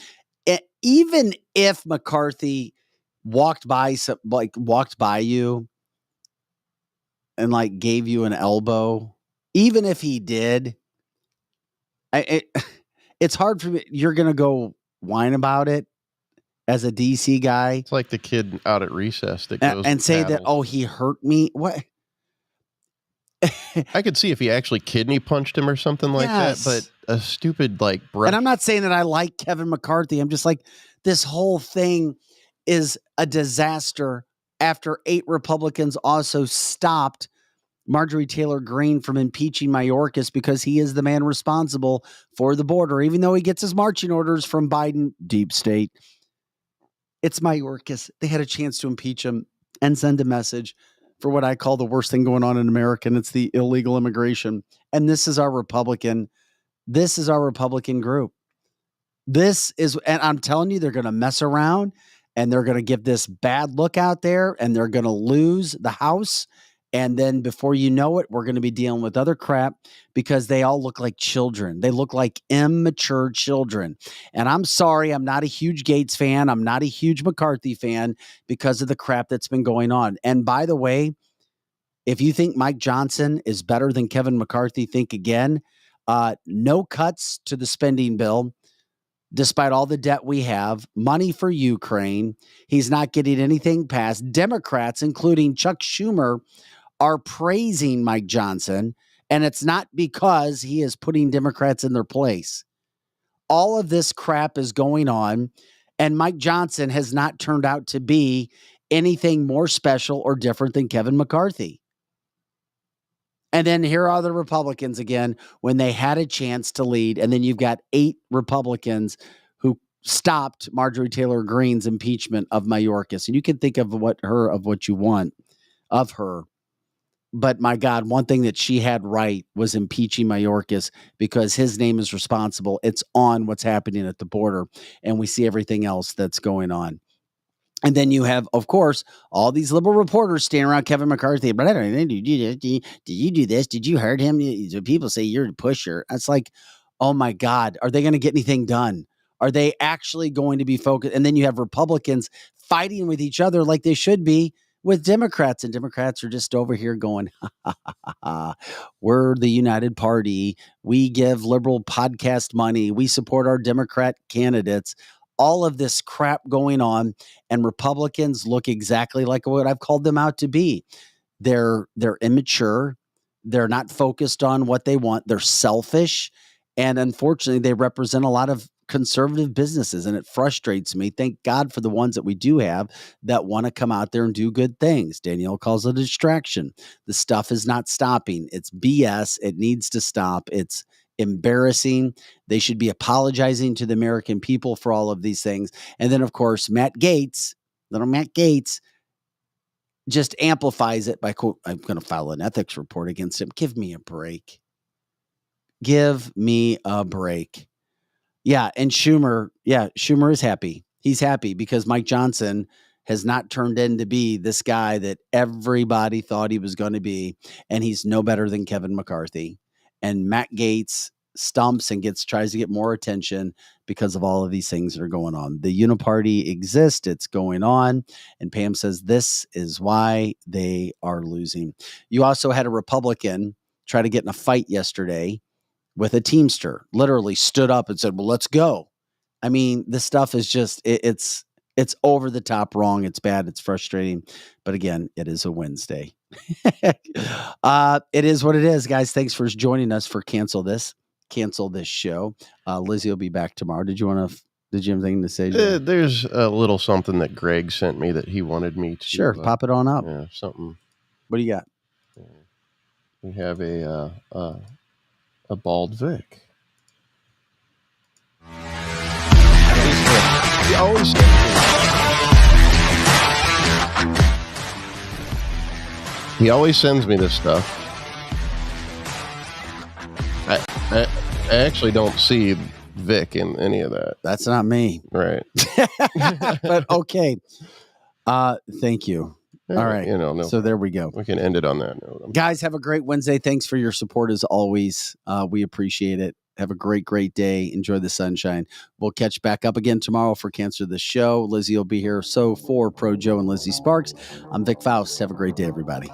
Even if McCarthy walked by you and like gave you an elbow, even if he did, it's hard for me. You're going to go whine about it as a DC guy. It's like the kid out at recess that goes and say that, oh, he hurt me. What? I could see if he actually kidney punched him or something like that, but a stupid like breath. And I'm not saying that I like Kevin McCarthy. I'm just like, this whole thing is a disaster after 8 Republicans also stopped Marjorie Taylor Greene from impeaching Mayorkas because he is the man responsible for the border, even though he gets his marching orders from Biden, deep state. It's Mayorkas. They had a chance to impeach him and send a message for what I call the worst thing going on in America, and it's the illegal immigration. And this is our Republican group. And I'm telling you, they're going to mess around and they're going to give this bad look out there and they're going to lose the House. And then before you know it, we're going to be dealing with other crap because they all look like children. They look like immature children. And I'm sorry, I'm not a huge Gaetz fan. I'm not a huge McCarthy fan because of the crap that's been going on. And by the way, if you think Mike Johnson is better than Kevin McCarthy, think again. No cuts to the spending bill, despite all the debt we have. Money for Ukraine. He's not getting anything passed. Democrats, including Chuck Schumer, are praising Mike Johnson, and it's not because he is putting Democrats in their place. All of this crap is going on, and Mike Johnson has not turned out to be anything more special or different than Kevin McCarthy. And then here are the Republicans again when they had a chance to lead, and then you've got 8 Republicans who stopped Marjorie Taylor Greene's impeachment of Mayorkas. And you can think of what you want of her. But my God, one thing that she had right was impeaching Mayorkas because his name is responsible. It's on what's happening at the border. And we see everything else that's going on. And then you have, of course, all these liberal reporters standing around Kevin McCarthy. Did you do this? Did you hurt him? People say you're a pusher. It's like, oh my God, are they going to get anything done? Are they actually going to be focused? And then you have Republicans fighting with each other like they should be with Democrats. And Democrats are just over here going, we're the United Party. We give liberal podcast money. We support our Democrat candidates. All of this crap going on, and Republicans look exactly like what I've called them out to be. They're immature. They're not focused on what they want. They're selfish. And unfortunately, they represent a lot of conservative businesses, and it frustrates me. Thank God for the ones that we do have that want to come out there and do good things. Danielle calls it a distraction. The stuff is not stopping. It's BS. It needs to stop. It's embarrassing. They should be apologizing to the American people for all of these things. And then, of course, little Matt Gaetz, just amplifies it by, quote, I'm going to file an ethics report against him. Give me a break. Give me a break. Yeah, and Schumer is happy. He's happy because Mike Johnson has not turned in to be this guy that everybody thought he was going to be, and he's no better than Kevin McCarthy. And Matt Gaetz stumps and tries to get more attention because of all of these things that are going on. The Uniparty exists, it's going on, and Pam says this is why they are losing. You also had a Republican try to get in a fight yesterday with a Teamster, literally stood up and said, well, let's go. I mean, this stuff is just, it's over the top wrong. It's bad. It's frustrating. But again, it is a Wednesday. It is what it is, guys. Thanks for joining us for Cancel This show. Lizzie will be back tomorrow. Did you have anything to say? There's a little something that Greg sent me that he wanted me to. Sure. Pop it on up. Yeah, something. What do you got? We have a bald Vic. He always sends me this stuff. I actually don't see Vic in any of that. That's not me. Right. But okay. Thank you. Yeah, all right. So there we go. We can end it on that note. Guys, have a great Wednesday. Thanks for your support as always. We appreciate it. Have a great day. Enjoy the sunshine. We'll catch back up again tomorrow for Cancel the Show. Lizzie will be here. So for Pro Joe and Lizzie Sparks, I'm Vic Faust. Have a great day, everybody.